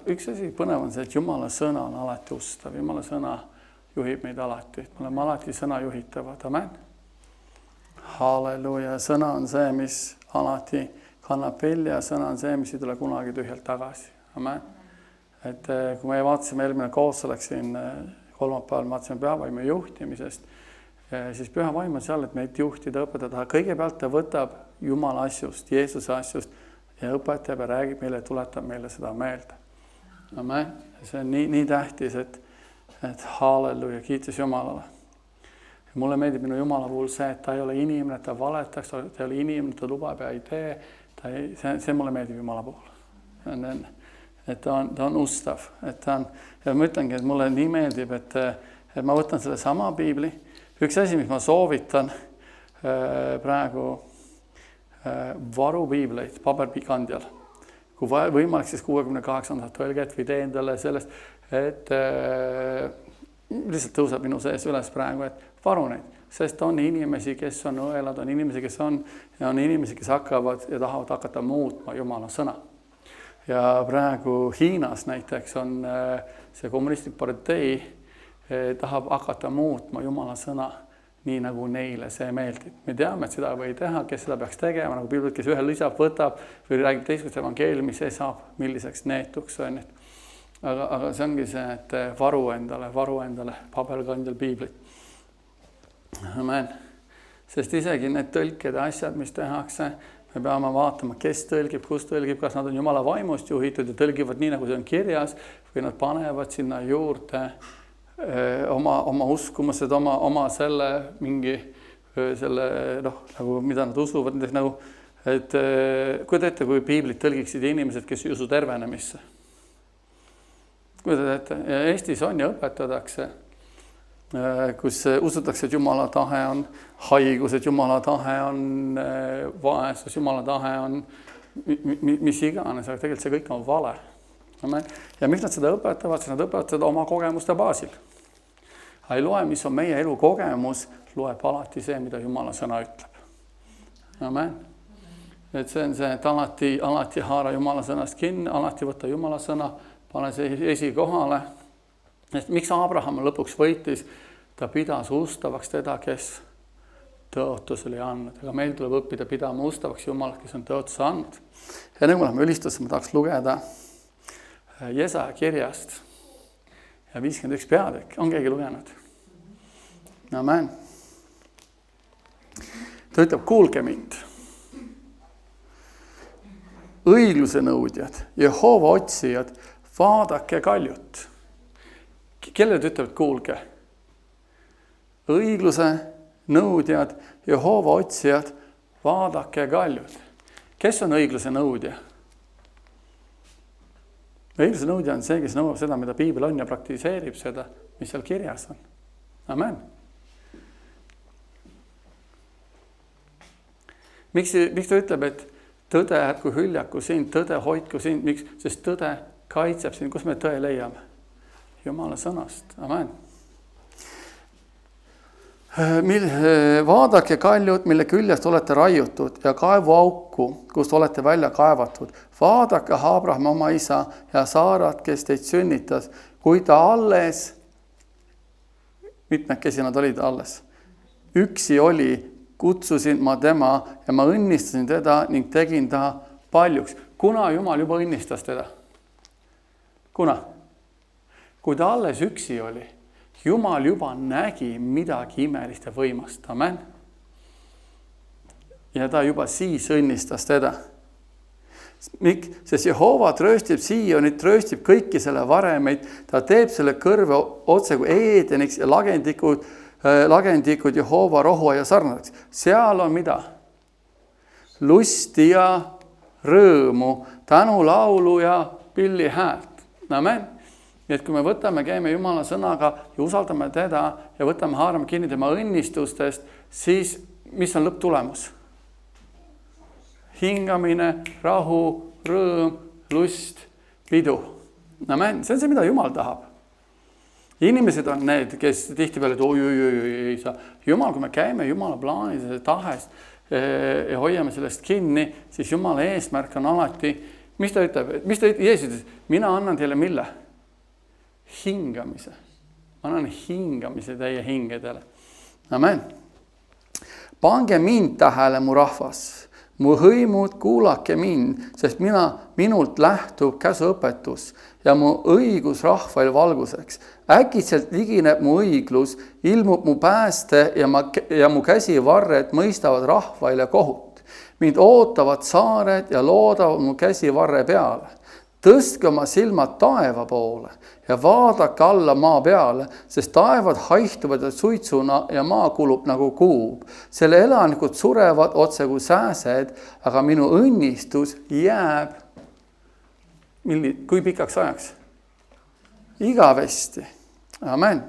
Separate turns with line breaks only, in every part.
Üks asi põnev on see, et Jumala sõna on alati ustav. Jumala sõna juhib meid alati. Me oleme alati sõna juhitavad. Amen. Halleluja. Sõna on see, mis alati kannab välja. Sõna on see, mis ei tule kunagi tühjalt tagasi. Amen. Et kui me vaatasime eelmine koosolek siin kolmapäeval, vaatasime pühavaimu juhtimisest, siis püha vaim on seal, et meid juhtida, õpetada. Kõigepealt ta võtab Jumala asjust, Jeesuse asjust ja õpetab ja räägib meile, tuletab meile seda meelde. Amen. See on nii tähtis, et halleluja, kiitus Jumalale. Ja mulle meeldib minu Jumala puhul see, et ta ei ole inimene, ta valetaks, ta ei ole inimene, ta lubab ja ei tee. See mulle meeldib Jumala puhul. Et ta on ustav. Ja ma ütlengi, et mulle nii meeldib, et ma võtan selle sama piibli. Üks asi, mis ma soovitan praegu varupiibleid paberkandjal. Kui võimalik, siis 68. tõlget või tee endale sellest, et lihtsalt tõuseb minu sees üles praegu, et varu neid. Sest on inimesi, kes on õelad, on inimesi, kes on inimesi, kes hakkavad ja tahavad hakata muutma Jumala sõna. Ja praegu Hiinas näiteks on see kommunistlik partei tahab hakata muutma Jumala sõna nii nagu neile see meeldib. Me teame, et seda või teha, kes seda peaks tegema, nagu piiblit, kes ühe lisab, võtab või räägib teisest evangeeliumi, see saab milliseks neetuks. Aga see ongi see, et varu endale paberkandjal piiblit. Amen. Sest isegi need tõlked ja asjad, mis tehakse, me peame vaatama, kes tõlgib, kus tõlgib, kas nad on Jumala vaimust juhitud ja tõlgivad nii, nagu see on kirjas, või nad panevad sinna juurde oma uskumused, oma selle mingi selle, nagu mida nad usuvad, nagu, et kuida ette, kui piiblit tõlgiksid inimesed, kes ei usu tervenemisse. Kuida ette, ja Eestis on ja õpetatakse, kus usutakse, et Jumala tahe on haigus, et Jumala tahe on vaesus, Jumala tahe on mis iganes, aga tegelikult see kõik on vale. Ja miks nad seda õpetavad? Siis nad õpetavad seda oma kogemuste baasil. Ei loe, mis on meie elu kogemus, loeb alati see, mida Jumala sõna ütleb. Amen. Et see on see, et alati haara Jumala sõnast kinni, alati võtta Jumala sõna, pane see esikohale. Miks Abraham lõpuks võitis? Ta pidas ustavaks teda, kes tõotus oli andnud. Aga meil tuleb õppida pidama ustavaks Jumalat, kes on tõotuse andnud. Ja nagu me läheme ülistusse, ma tahaks lugeda Jesaja kirjast ja 51 peatükk. On keegi lugenud? Amen. Ta ütleb, kuulge mind. Õigluse nõudjad, Jehova otsijad, vaadake kaljut. Kellele ta ütleb, et kuulge? Õigluse nõudjad, Jehova otsijad, vaadake kaljut. Kes on õigluse nõudja? Õigluse nõudja on see, kes nõuab seda, mida piibel on ja praktiseerib seda, mis seal kirjas on. Amen. Miks ta ütleb, et tõde ärku hüljaku sind, tõde hoidku sind, miks? Sest tõde kaitseb sind. Kus me tõe leiame? Jumala sõnast. Amen. Vaadake kaljut, mille küljest olete raiutud ja kaevuauku, kust olete välja kaevatud. Vaadake Abraham oma isa ja Saarat, kes teid sünnitas, kui ta alles, mitmekesi nad olid alles, üksi oli, kutsusin ma tema ja ma õnnistasin teda ning tegin ta paljuks. Kuna Jumal juba õnnistas teda? Kuna? Kui ta alles üksi oli, Jumal juba nägi midagi imelist ja võimast. Amen. Ja ta juba siis õnnistas teda. Sest Jehova trööstib Siionit, trööstib kõiki selle varemeid. Ta teeb selle kõrve otse kui eedeniks ja lagendikud Jehova rohu ja sarnadeks. Seal on mida? Lusti ja rõõmu, tänulaulu ja pilli häält. Amen. Nii et kui me võtame, käime Jumala sõnaga ja usaldame teda ja võtame haarame kinni tema õnnistustest, siis mis on lõpptulemus? Hingamine, rahu, rõõm, lust, pidu. Amen. See on see, mida Jumal tahab. Inimesed on need, kes tihtipeale, et ei saa. Jumal, kui me käime Jumala plaanis ja tahest ja hoiame sellest kinni, siis Jumala eesmärk on alati mis ta ütleb? Jeesus ütles, mina annan teile mille? Hingamise. Ma annan hingamise teie hingedele. Amen. Pange mind tähele, mu rahvas. Mu hõimud, kuulake mind, sest minult lähtub käsuõpetus ja mu õigus rahvail valguseks. Äkitselt ligineb mu õiglus, ilmub mu pääste ja mu käsivarred mõistavad rahvaile kohut. Mind ootavad saared ja loodavad mu käsivarre peale. Tõstke oma silmad taeva poole ja vaadake alla maa peale, sest taevad haihtuvad suitsuna ja maa kulub nagu kuub. Selle elanikud surevad otse kui sääsed, aga minu õnnistus jääb kui pikaks ajaks? Igavesti. Amen.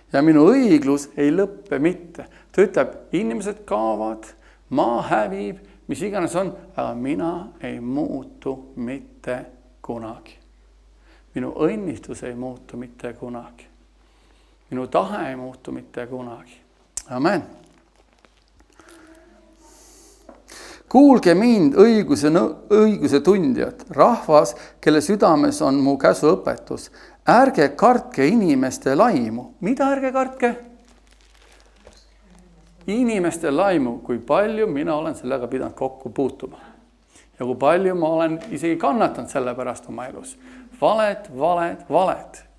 Ja minu õiglus ei lõppe mitte. Ta ütleb, inimesed kaovad, maa hävib, mis iganes on, aga mina ei muutu mitte kunagi. Minu õnnistus ei muutu mitte kunagi. Minu tahe ei muutu mitte kunagi. Amen. Kuulge mind õiguse tundjad, rahvas, kelle südames on mu käsuõpetus. Ärge kartke inimeste laimu. Mida ärge kartke? Inimeste laimu, kui palju mina olen sellega pidanud kokku puutuma. Ja kui palju ma olen isegi kannatanud selle pärast oma elus. Valed.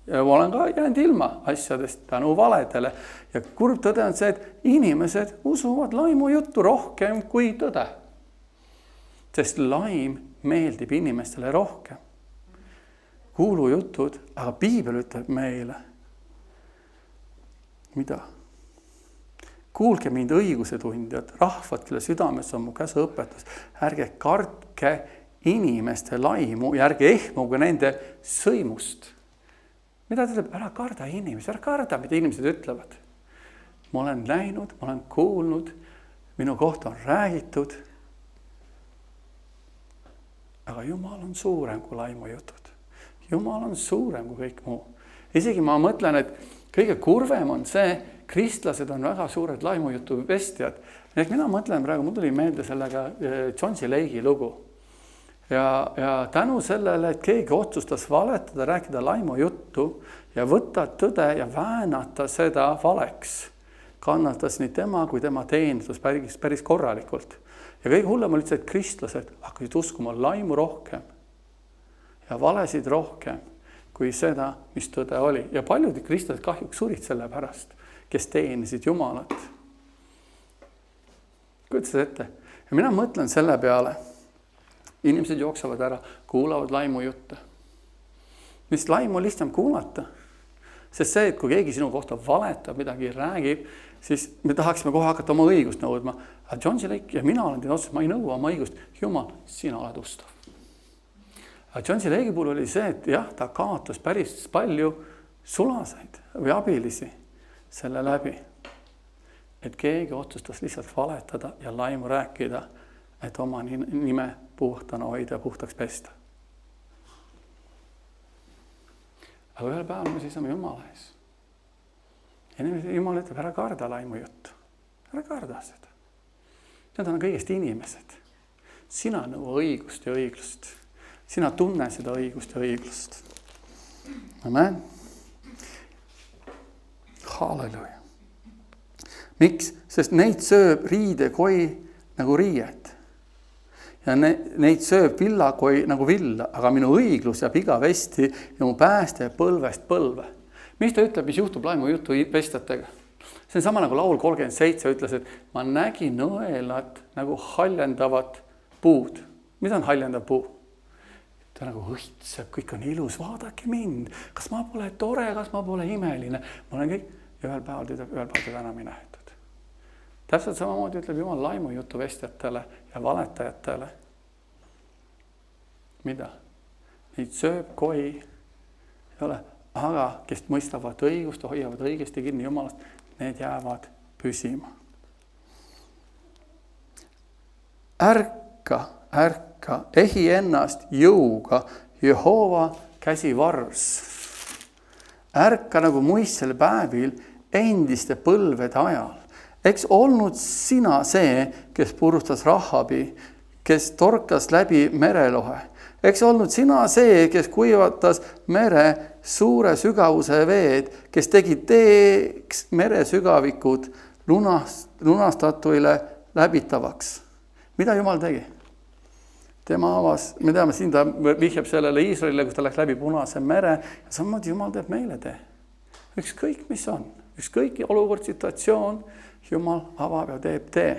Ja ma olen ka jäänud ilma asjadest tänu valedele. Ja kurb tõde on see, et inimesed usuvad laimu juttu rohkem kui tõde. Sest laim meeldib inimestele rohkem. Kuulujutud, aga Piibel ütleb meile. Mida? Kuulge mind õiguse tundjad, rahvad, kelle südames on mu käsuõpetus. Ärge kartke inimeste laimu ja ärge ehmuge nende sõimust. Mida ta ütleb? Ära karda inimesi, ära karda, mida inimesed ütlevad. Ma olen näinud, ma olen kuulnud, minu kohta on räägitud. Aga Jumal on suurem kui laimujutud. Jumal on suurem kui kõik muu. Isegi ma mõtlen, et kõige kurvem on see, kristlased on väga suured laimujutu vestjad. Mina mõtlen praegu, mul tuli meelde sellega John C. Lake'i lugu. Ja tänu sellele, et keegi otsustas valetada, rääkida laimujuttu ja võtta tõde ja väänata seda valeks, kannatas nii tema kui tema teenistus päris korralikult. Ja kõige hullem oli see, et kristlased hakkasid uskuma laimu rohkem ja valesid rohkem kui seda, mis tõde oli. Ja paljud kristlased kahjuks surid selle pärast, kes teenisid Jumalat. Kuidas seda ette? Ja mina mõtlen selle peale. Inimesed jooksevad ära, kuulavad laimu jutte. Mis laimu lihtsam kuulata? Sest see, et kui keegi sinu kohta valetab, midagi räägib, siis me tahaksime kohe hakata oma õigust nõudma. Aga John C. Lake ja mina olen teinud otsus, ma ei nõua oma õigust. Jumal, sina oled ustav. Aga John C. Lake'i puhul oli see, et jah, ta kaotas päris palju sulaseid või abilisi selle läbi, et keegi otsustas lihtsalt valetada ja laimu rääkida, et oma nime puhtana hoida ja puhtaks pesta. Aga ühel päeval me seisame Jumala ees. Ja Jumal ütleb, ära karda laimu juttu. Ära karda seda. Need on kõigest inimesed. Sina nõua õigust ja õiglust. Sina tunne seda õigust ja õiglust. Amen. Halleluja. Miks? Sest neid sööb riidekoi nagu riiet. Ja neid sööb villakoi nagu villa, aga minu õiglus jääb igavesti ja mu pääste põlvest põlve. Mis ta ütleb, mis juhtub laimu jutu vestjatega? See on sama nagu laul 37 ütles, et ma nägin nõelad nagu haljendavat puud. Mida on haljendav puu? Ta nagu õitseb, kõik on ilus, vaadake mind. Kas ma pole tore, kas ma pole imeline? Ma olen kõik, ühel päeval teda enam ei nähtud. Täpselt samamoodi ütleb Jumal laimu jutu vestjatele ja valetajatele. Mida? Neid sööb koi, ei ole, aga kes mõistavad õigust ja hoiavad õigesti kinni Jumalast, need jäävad püsima. Ärka, ehi ennast jõuga, Jehova käsivars. Ärka nagu muistsel päevil endiste põlvede ajal. Eks olnud sina see, kes purustas Rahabi, kes torkas läbi merelohe. Eks olnud sina see, kes kuivatas mere suure sügavuse veed, kes tegi teeks mere sügavikud lunastatuile läbitavaks. Mida Jumal tegi? Tema avas, me teame, siin ta vihjab sellele Iisraelile, kus ta läks läbi Punase mere ja samamoodi Jumal teeb meile tee. Ükskõik, mis on, ükskõik olukord, situatsioon, Jumal avab ja teeb tee.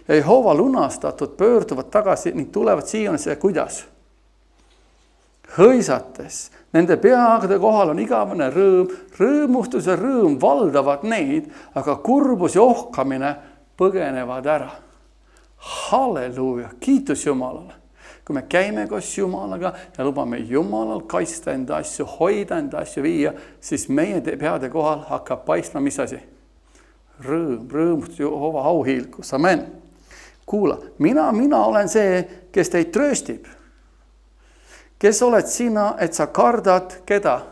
Ja Jehova lunastatud pöörduvad tagasi ning tulevad Sionisse kuidas? Hõisates. Nende peade kohal on igavene rõõm, rõõmustus ja rõõm valdavad neid, aga kurbus ja ohkamine põgenevad ära. Halleluuja, kiitus Jumalale. Kui me käime koos Jumalaga ja lubame Jumalal kaitsta enda asju, hoida enda asju, viia, siis meie peade kohal hakkab paistma mis asi? Rõõm, rõõmustus, Jehova auhiilgus, amen. Kuula, mina olen see, kes teid trööstib. Kes oled sina, et sa kardad keda?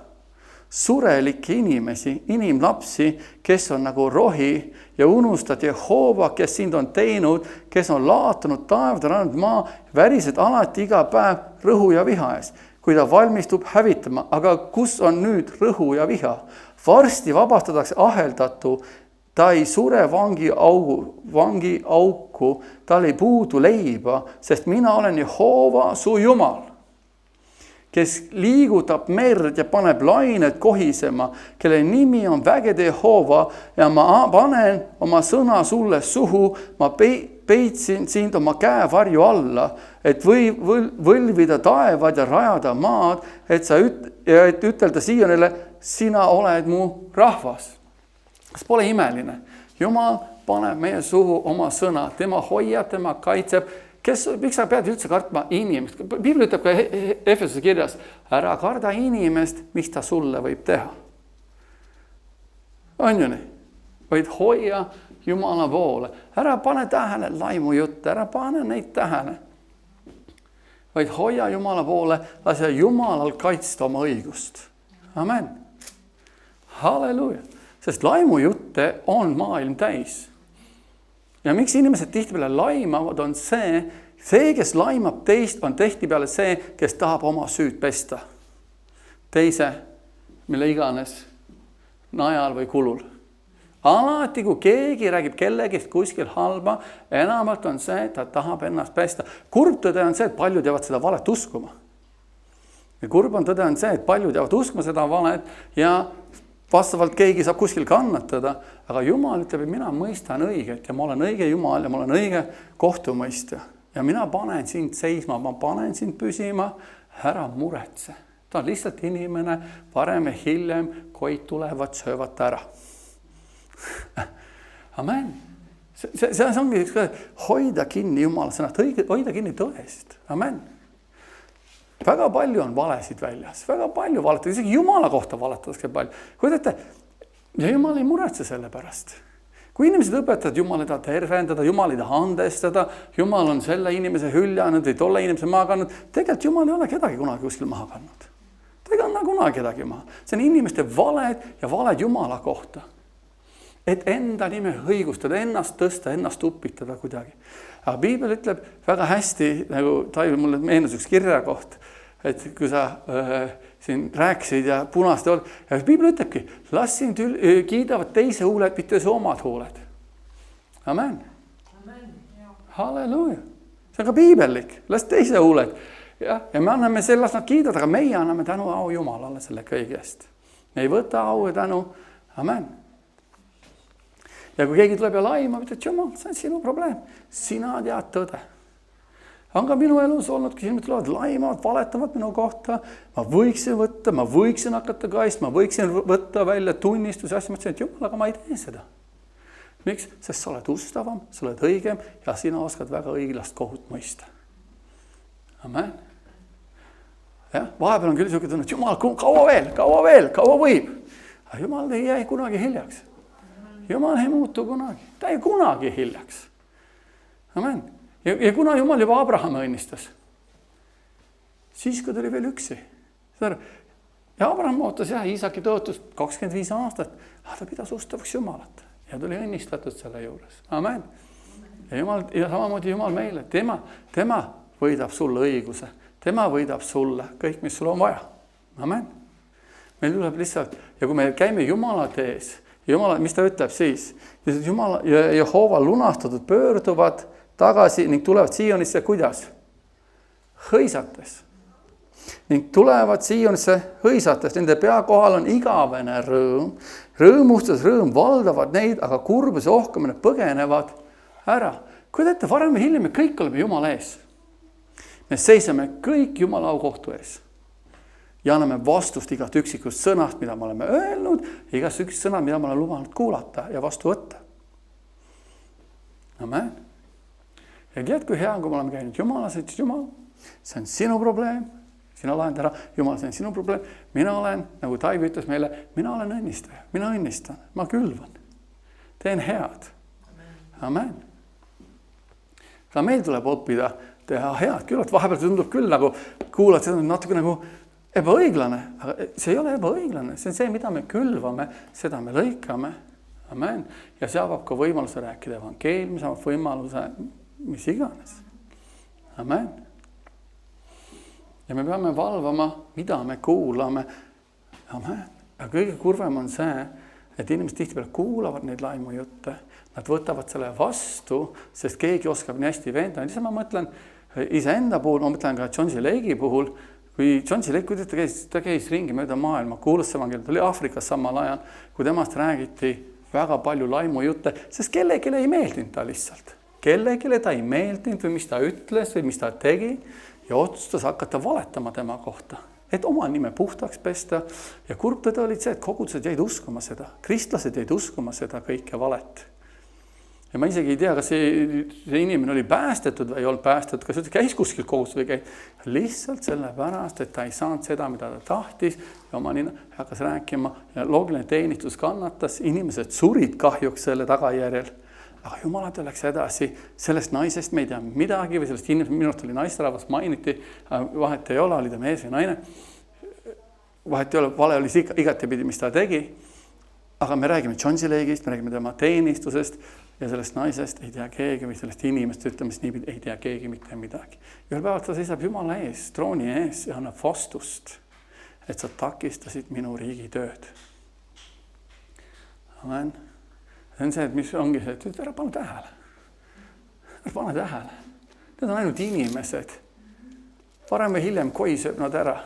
Surelikke inimesi, inimlapsi, kes on nagu rohi ja unustad Jehova, kes sind on teinud, kes on laatunud taevad, rannad maa, värised alati iga päev rõhu ja viha ees, kui ta valmistub hävitama. Aga kus on nüüd rõhu ja viha? Varsti vabastatakse aheldatu, ta ei sure vangi auku, tal ei puudu leiba, sest mina olen Jehova, su Jumal, kes liigutab merd ja paneb lained kohisema, kelle nimi on vägede Jehova ja ma panen oma sõna sulle suhu, ma peitsin sind oma käevarju alla, et võlvida taevad ja rajada maad, et ütelda Sionile, sina oled mu rahvas. Kas pole imeline? Jumal paneb meie suhu oma sõna, tema hoiab, tema kaitseb. Miks sa pead üldse kartma inimest? Piibel ütleb ka Efesuse kirjas, ära karda inimest, mis ta sulle võib teha. On ju nii? Vaid hoia Jumala poole. Ära pane tähele laimu jutte, ära pane neid tähele. Vaid hoia Jumala poole, lase Jumalal kaitsta oma õigust. Amen. Halleluuja. Sest laimu jutte on maailm täis. Ja miks inimesed tihtipeale laimavad on see, kes laimab teist, on tihtipeale see, kes tahab oma süüd pesta. Teise, mille iganes, najal või kulul. Alati, kui keegi räägib kellegist kuskil halba, enamalt on see, ta tahab ennast pesta. Kurb tõde on see, et paljud jäävad seda valet uskuma. Ja kurb on tõde on see, et paljud jäävad uskuma seda valet ja vastavalt keegi saab kuskil kannatada, aga Jumal ütleb, et mina mõistan õiget ja ma olen õige Jumal ja ma olen õige kohtumõistja. Ja mina panen sind seisma, ma panen sind püsima, ära muretse. Ta on lihtsalt inimene, varem ja hiljem, koid tulevad, söövad ära. Amen. See ongi hoida kinni Jumala sõnast, hoida kinni tõest. Amen. Väga palju on valesid väljas, väga palju valetada, isegi Jumala kohta valetatakse palju. Kuidate, ja Jumal ei muretse selle pärast. Kui inimesed õpetavad, Jumal ei taha tervendada, Jumal ei taha andestada, Jumal on selle inimese hüljanud või tolle inimese maha kannud, tegelikult Jumal ei ole kedagi kunagi kuskil maha kannud. Ta ei kanna kunagi kedagi maha. See on inimeste valed ja valed Jumala kohta. Et enda nime õigustada, ennast tõsta, ennast upitada kuidagi. Aga Piibel ütleb väga hästi, nagu Taivi mulle meenus üks kirja koht, et kui sa siin rääkisid ja punast olnud, ja Piibel ütlebki, las sind kiidavad teise huuled, mitte su omad huuled. Amen. Halleluuja. See on ka piibellik, las teise huuled. Ja me anname sellest nad kiidad, aga meie anname tänu au Jumalale selle kõigest. Me ei võta au ja tänu. Amen. Ja kui keegi tuleb ja laimab, ütleb, Jumal, see on sinu probleem. Sina tead tõde. On ka minu elus olnud, kui inimesed tulevad laimavad, valetavad minu kohta. Ma võiksin võtta, ma võiksin hakata kaist, ma võiksin võtta välja tunnistus ja asja. Ma ütlesin, et Jumal, aga ma ei tee seda. Miks? Sest sa oled ustavam, sa oled õigem ja sina oskad väga õiglast kohut mõista. Amen. Ja, vahepeal on küll selline tunne, et Jumal, kaua võib. Aga Jumal ei jäi kunagi hiljaks. Jumal ei muutu kunagi. Ta ei kunagi hiljaks. Amen. Ja kuna Jumal juba Abrahami õnnistas, siis kui tuli veel üksi. Ja Abraham ootas Iisaki tõotust 25 aastat, aga ta pidas ustavaks Jumalat ja tuli õnnistatud selle juures. Amen. ja samamoodi Jumal meile, tema võidab sulle õiguse, tema võidab sulle kõik, mis sul on vaja. Amen. Meil tuleb lihtsalt, ja kui me käime Jumala tees, Jumala, mis ta ütleb siis? Jumala ja Jehova lunastatud pöörduvad tagasi ning tulevad Siionisse kuidas? Hõisates. Ning tulevad Siionisse hõisates, nende pea kohal on igavene rõõm, rõõmustus, rõõm valdavad neid, aga kurbus ja ohkamine põgenevad ära. Kui teete, varem või hiljem me kõik oleme Jumala ees. Me seisame kõik Jumala aukohtu ees. Ja anname vastust igast üksikust sõnast, mida me oleme öelnud, ja igast üksikust sõnast, mida me oleme lubanud kuulata ja vastu võtta. Amen. Ja tead, kui hea, kui me oleme käinud Jumalas, et Jumal, see on sinu probleem, sina lahend ära, Jumal, see on sinu probleem, mina olen, nagu Taivi ütles meile, mina olen õnnistaja, mina õnnistan, ma külvan, teen head. Amen. Ka meil tuleb õppida teha head, küll, et vahepeal tundub küll nagu, kuulad seda natuke nagu ebaõiglane, aga see ei ole ebaõiglane, see on see, mida me külvame, seda me lõikame. Amen. Ja see avab ka võimaluse rääkida evangeeliumi, see avab võimaluse mis iganes. Amen. Ja me peame valvama, mida me kuulame. Amen. Ja kõige kurvem on see, et inimesed tihtipeale kuulavad neid laimujutte, nad võtavad selle vastu, sest keegi oskab nii hästi veenda. Lihtsalt ma mõtlen iseenda puhul, ma mõtlen ka John C. Lakey puhul, kui John C. Lakey, ta käis ringi mööda maailma, kuulas evangeeliumi, ta oli Aafrikas samal ajal, kui temast räägiti väga palju laimujutte, sest kellelegi ei meeldinud ta lihtsalt. Kellelegi ta ei meeldinud või mis ta ütles või mis ta tegi ja otsustas hakata valetama tema kohta, et oma nime puhtaks pesta. Ja kurb tõde oli see, et kogudused jäid uskuma seda, kristlased jäid uskuma seda kõike valet. Ja ma isegi ei tea, kas see inimene oli päästetud või ei olnud päästetud, kas ta käis kuskil kogudus või käis. Lihtsalt sellepärast, et ta ei saanud seda, mida ta tahtis ja oma nina hakkas rääkima ja loogiline teenistus kannatas. Inimesed surid kahjuks selle tagajärjel. Aga Jumalad läks edasi, sellest naisest me ei tea midagi või sellest inimesest, minust oli naisterahvas mainiti, vahet ei ole, oli ta mees või naine. Vahet ei ole, vale oli igatepidi, mis ta tegi. Aga me räägime John C. Lakey'st, me räägime tema teenistusest ja sellest naisest ei tea keegi või sellest inimest, ütleme niipidi, ei tea keegi mitte midagi. Ühel päeval ta seisab Jumala ees, trooni ees ja annab vastust, et sa takistasid minu riigi tööd. Amen. See on see, et mis ongi see, et ära pane tähele. Ära pane tähele. Need on ainult inimesed. Varem või hiljem koiseb nad ära,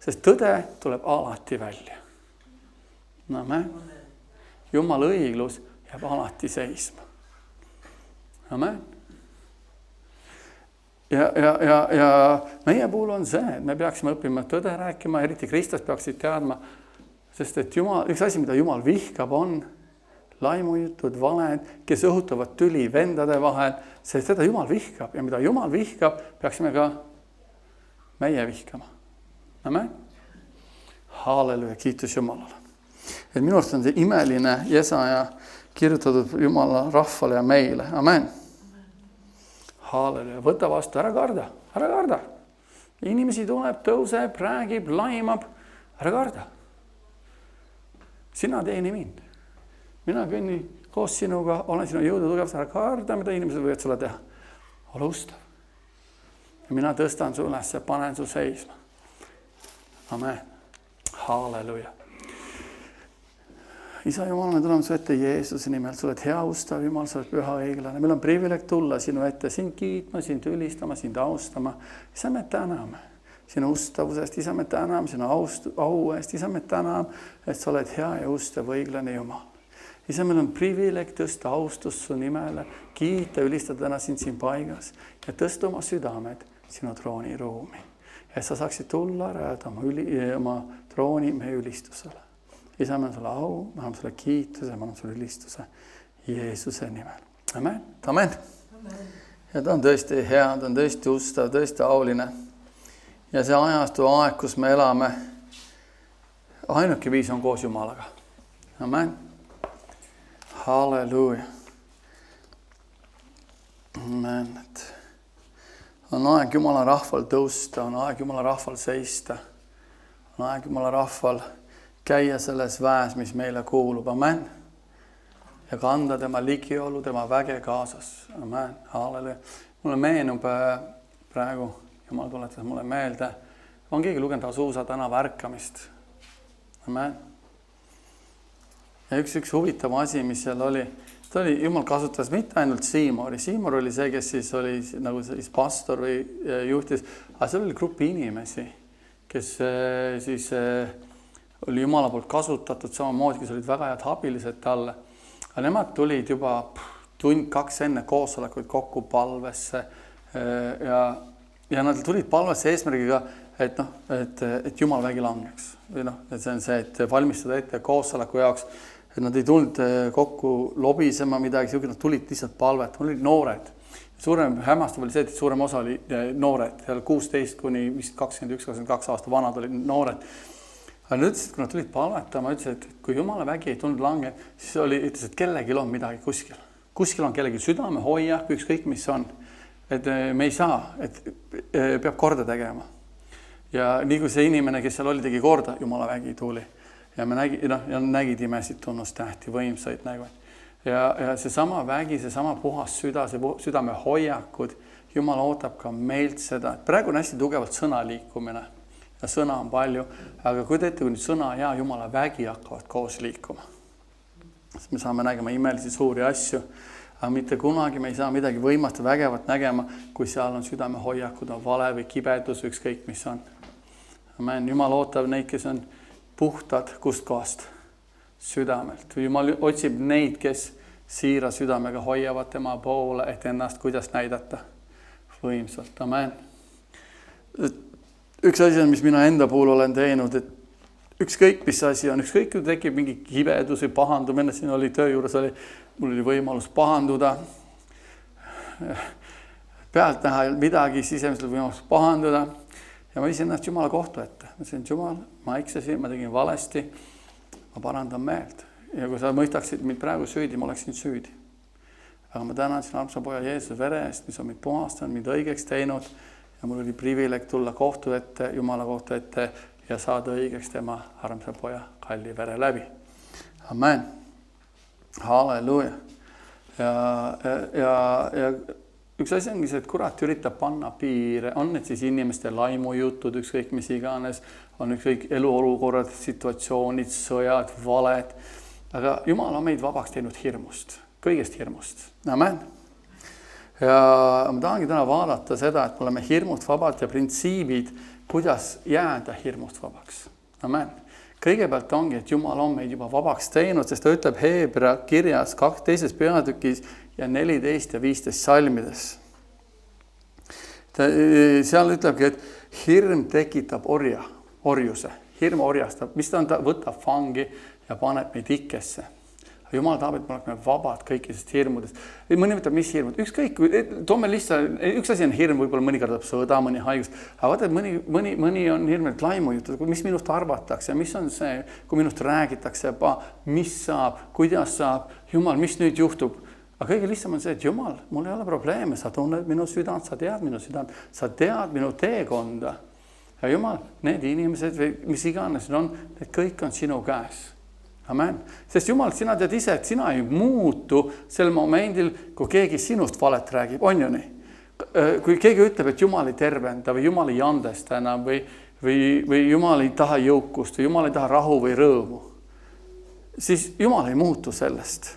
sest tõde tuleb alati välja. Amen. Jumala õiglus jääb alati seisma. Amen. Ja meie puhul on see, et me peaksime õppima tõde rääkima, eriti kristlased peaksid teadma, sest et Jumal, üks asi, mida Jumal vihkab, on laimujutud, valed, kes õhutavad tüli vendade vahel, sest seda Jumal vihkab ja mida Jumal vihkab, peaksime ka meie vihkama. Amen. Halleluja, kiitus Jumalale. Et minu arust on see imeline Jesaja kirjutatud Jumala rahvale ja meile. Amen. Halleluja, võta vastu, ära karda, ära karda. Inimesi tuleb, tõuseb, räägib, laimab, ära karda. Sina teeni mind. Mina kõnni koos sinuga, olen sinu jõudu tugevast, ära karda, mida inimesed võivad sulle teha. Ole ustav. Ja mina tõstan su üles ja panen su seisma. Amen. Halleluja. Isa Jumal, me tuleme su ette Jeesuse nimel, sa oled hea ustav Jumal, sa oled püha õiglane. Meil on privileeg tulla sinu ette, sind kiitma, sind ülistama, sind austama. Isa, me täname sinu ustavusest, isa, me täname sinu au eest, isa, me täname, et sa oled hea ja ustav õiglane Jumal. Isa, meil on privileeg tõsta austust su nimele, kiita, ülistada täna sind siin paigas ja tõsta oma südamed sinu trooni ruumi. Et sa saaksid tulla, rääda oma trooni meie ülistusele. Isa, me on sulle au, me anname sulle kiituse, me anname sulle ülistuse Jeesuse nimel. Amen. Amen. Ja ta on tõesti hea, ta on tõesti ustav, tõesti auline. Ja see ajastu aeg, kus me elame, ainuke viis on koos Jumalaga. Amen. Halleluja. Amen. On aeg Jumala rahval tõusta, on aeg Jumala rahval seista, on aeg Jumala rahval käia selles väes, mis meile kuulub. Amen. ja kanda tema ligiolu, tema väge kaasas. Amen, halleluja. Mulle meenub praegu, Jumal tuletas mulle meelde, on keegi lugenud Azusa tänava ärkamist? Amen. Ja üks huvitav asi, mis seal oli, Jumal kasutas mitte ainult Siimori. Siimor oli see, kes siis oli nagu siis pastor või juhtis, aga seal oli grupi inimesi, kes siis oli Jumala poolt kasutatud samamoodi, kes olid väga head abilised talle. Aga nemad tulid juba tund-kaks enne koosolekuid kokku palvesse ja nad tulid palvesse eesmärgiga, et Jumal vägi langeks. Või et see on see, et valmistada ette koosoleku jaoks. Et nad ei tulnud kokku lobisema midagi, nad tulid lihtsalt palvet, nad olid noored. Suurem hämmastav oli see, et suurem osa oli noored, seal 16 kuni 21-22 aasta vanad olid noored. Aga nad ütlesid, kui nad tulid palvetama, ütlesid, et kui Jumala vägi ei tulnud lange, siis ütles, et kellelgi on midagi kuskil. Kuskil on kellelgi südame, hoia, ükskõik mis on. Et me ei saa, et peab korda tegema. Ja nii kui see inimene, kes seal oli, tegi korda, Jumala vägi tuli. Ja me nägid imesid, tunnust, tähti, võimsaid nägu. Ja see sama vägi, see sama puhas süda, see südame hoiakud, Jumal ootab ka meilt seda. Praegu on hästi tugevalt sõna liikumine ja sõna on palju, aga kui teete, kui nüüd sõna ja Jumala vägi hakkavad koos liikuma, siis me saame nägema imelisi suuri asju, aga mitte kunagi me ei saa midagi võimast ja vägevat nägema, kui seal on südame hoiakud, on vale või kibedus, ükskõik mis on. Amen. Jumal ootab neid, kes on puhtad kust kohast südamelt. Jumal otsib neid, kes siira südamega hoiavad tema poole, et ennast kuidas näidata võimsalt. Amen. Üks asi on, mis mina enda puhul olen teinud, et ükskõik mis asi on, ükskõik kui tekib mingi kibedus või pahandumine, siin oli töö juures, mul oli võimalus pahanduda, pealt näha midagi, sisemiselt võimalus pahanduda ja ma viisin ennast Jumala kohtu ette. Ma ütlesin, Jumal, ma eksasin, ma tegin valesti, ma parandan meelt. Ja kui sa mõistaksid mind praegu süüdi, ma oleksin süüdi. Aga ma tänan siin armsa poja Jeesuse vere eest, mis on mind puhastanud, mind õigeks teinud ja mul oli privileeg tulla kohtu ette, Jumala kohtu ette ja saada õigeks tema armsa poja kalli vere läbi. Amen. Halleluja. Ja üks asi ongi see, et kurat üritab panna piire, on need siis inimeste laimujutud, ükskõik mis iganes, on ükskõik eluolukorrad, situatsioonid, sõjad, valed, aga Jumal on meid vabaks teinud hirmust, kõigest hirmust. Amen. Ja ma tahangi täna vaadata seda, et me oleme hirmust vabad ja printsiibid, kuidas jääda hirmust vabaks. Amen. Kõigepealt ongi, et Jumal on meid juba vabaks teinud, sest ta ütleb Heebrea kirjas 2. peatükis ja 14 ja 15 salmides. Seal ütlebki, et hirm tekitab orjuse. Hirm orjastab, mis ta võtab vangi ja paneb meid ikkesse. Jumal tahab, et me oleme vabad kõikidest hirmudest. Mõni võtab, mis hirmud? Ükskõik, toome lihtsalt, üks asi on hirm, võib-olla mõni kardab sõda, mõni haigust, aga vaata, mõni on hirm, et laimujutud, mis minust arvatakse, mis on see, kui minust räägitakse, mis saab, kuidas saab, Jumal, mis nüüd juhtub? Aga kõige lihtsam on see, et Jumal, mul ei ole probleeme, sa tunned minu südant, sa tead minu südant, sa tead minu teekonda. Ja Jumal, need inimesed või mis iganes on, need kõik on sinu käes. Amen. Sest Jumal, sina tead ise, et sina ei muutu sel momendil, kui keegi sinust valet räägib, on ju nii? Kui keegi ütleb, et Jumal ei tervenda või Jumal ei andesta enam või Jumal ei taha jõukust või Jumal ei taha rahu või rõõmu, siis Jumal ei muutu sellest.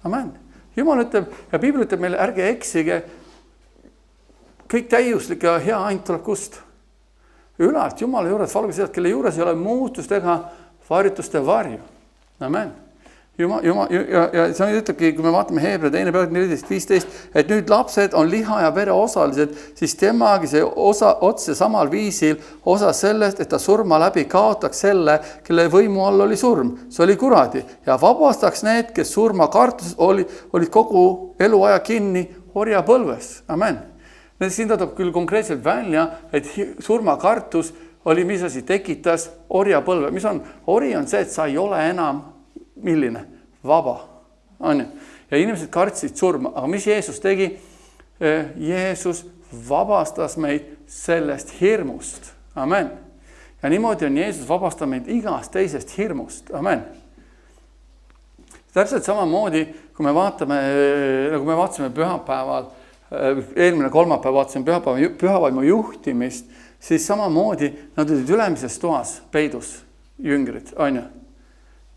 Amen. Jumal ütleb ja Piibel ütleb meile, ärge eksige, kõik täiuslik ja hea ainult tuleb kust. Ülalt Jumala juures valge seda, kelle juures ei ole muutust ega varjutuste varju. Amen. Ja see ütlebki, kui me vaatame Heebrea 2. peatükk 14-15, et nüüd lapsed on liha ja vere osalised, siis temagi see otse samal viisil osa sellest, et ta surma läbi kaotaks selle, kelle võimu all oli surm. See oli kuradi ja vabastaks need, kes surma kartus olid kogu eluaja kinni orjapõlves. Amen. Siin ta toob küll konkreetselt välja, et surmakartus oli, mis asi tekitas orjapõlve. Mis on? Ori on see, et sa ei ole enam milline? Vaba. On ju? Ja inimesed kartsid surma. Aga mis Jeesus tegi? Jeesus vabastas meid sellest hirmust. Amen. Ja niimoodi on Jeesus vabastab meid igast teisest hirmust. Amen. Täpselt samamoodi, kui me vaatame, nagu me vaatasime pühapäeval, eelmine kolmapäev vaatasime pühavaimu juhtimist, siis samamoodi nad olid ülemises toas peidus, jüngrid, on ju.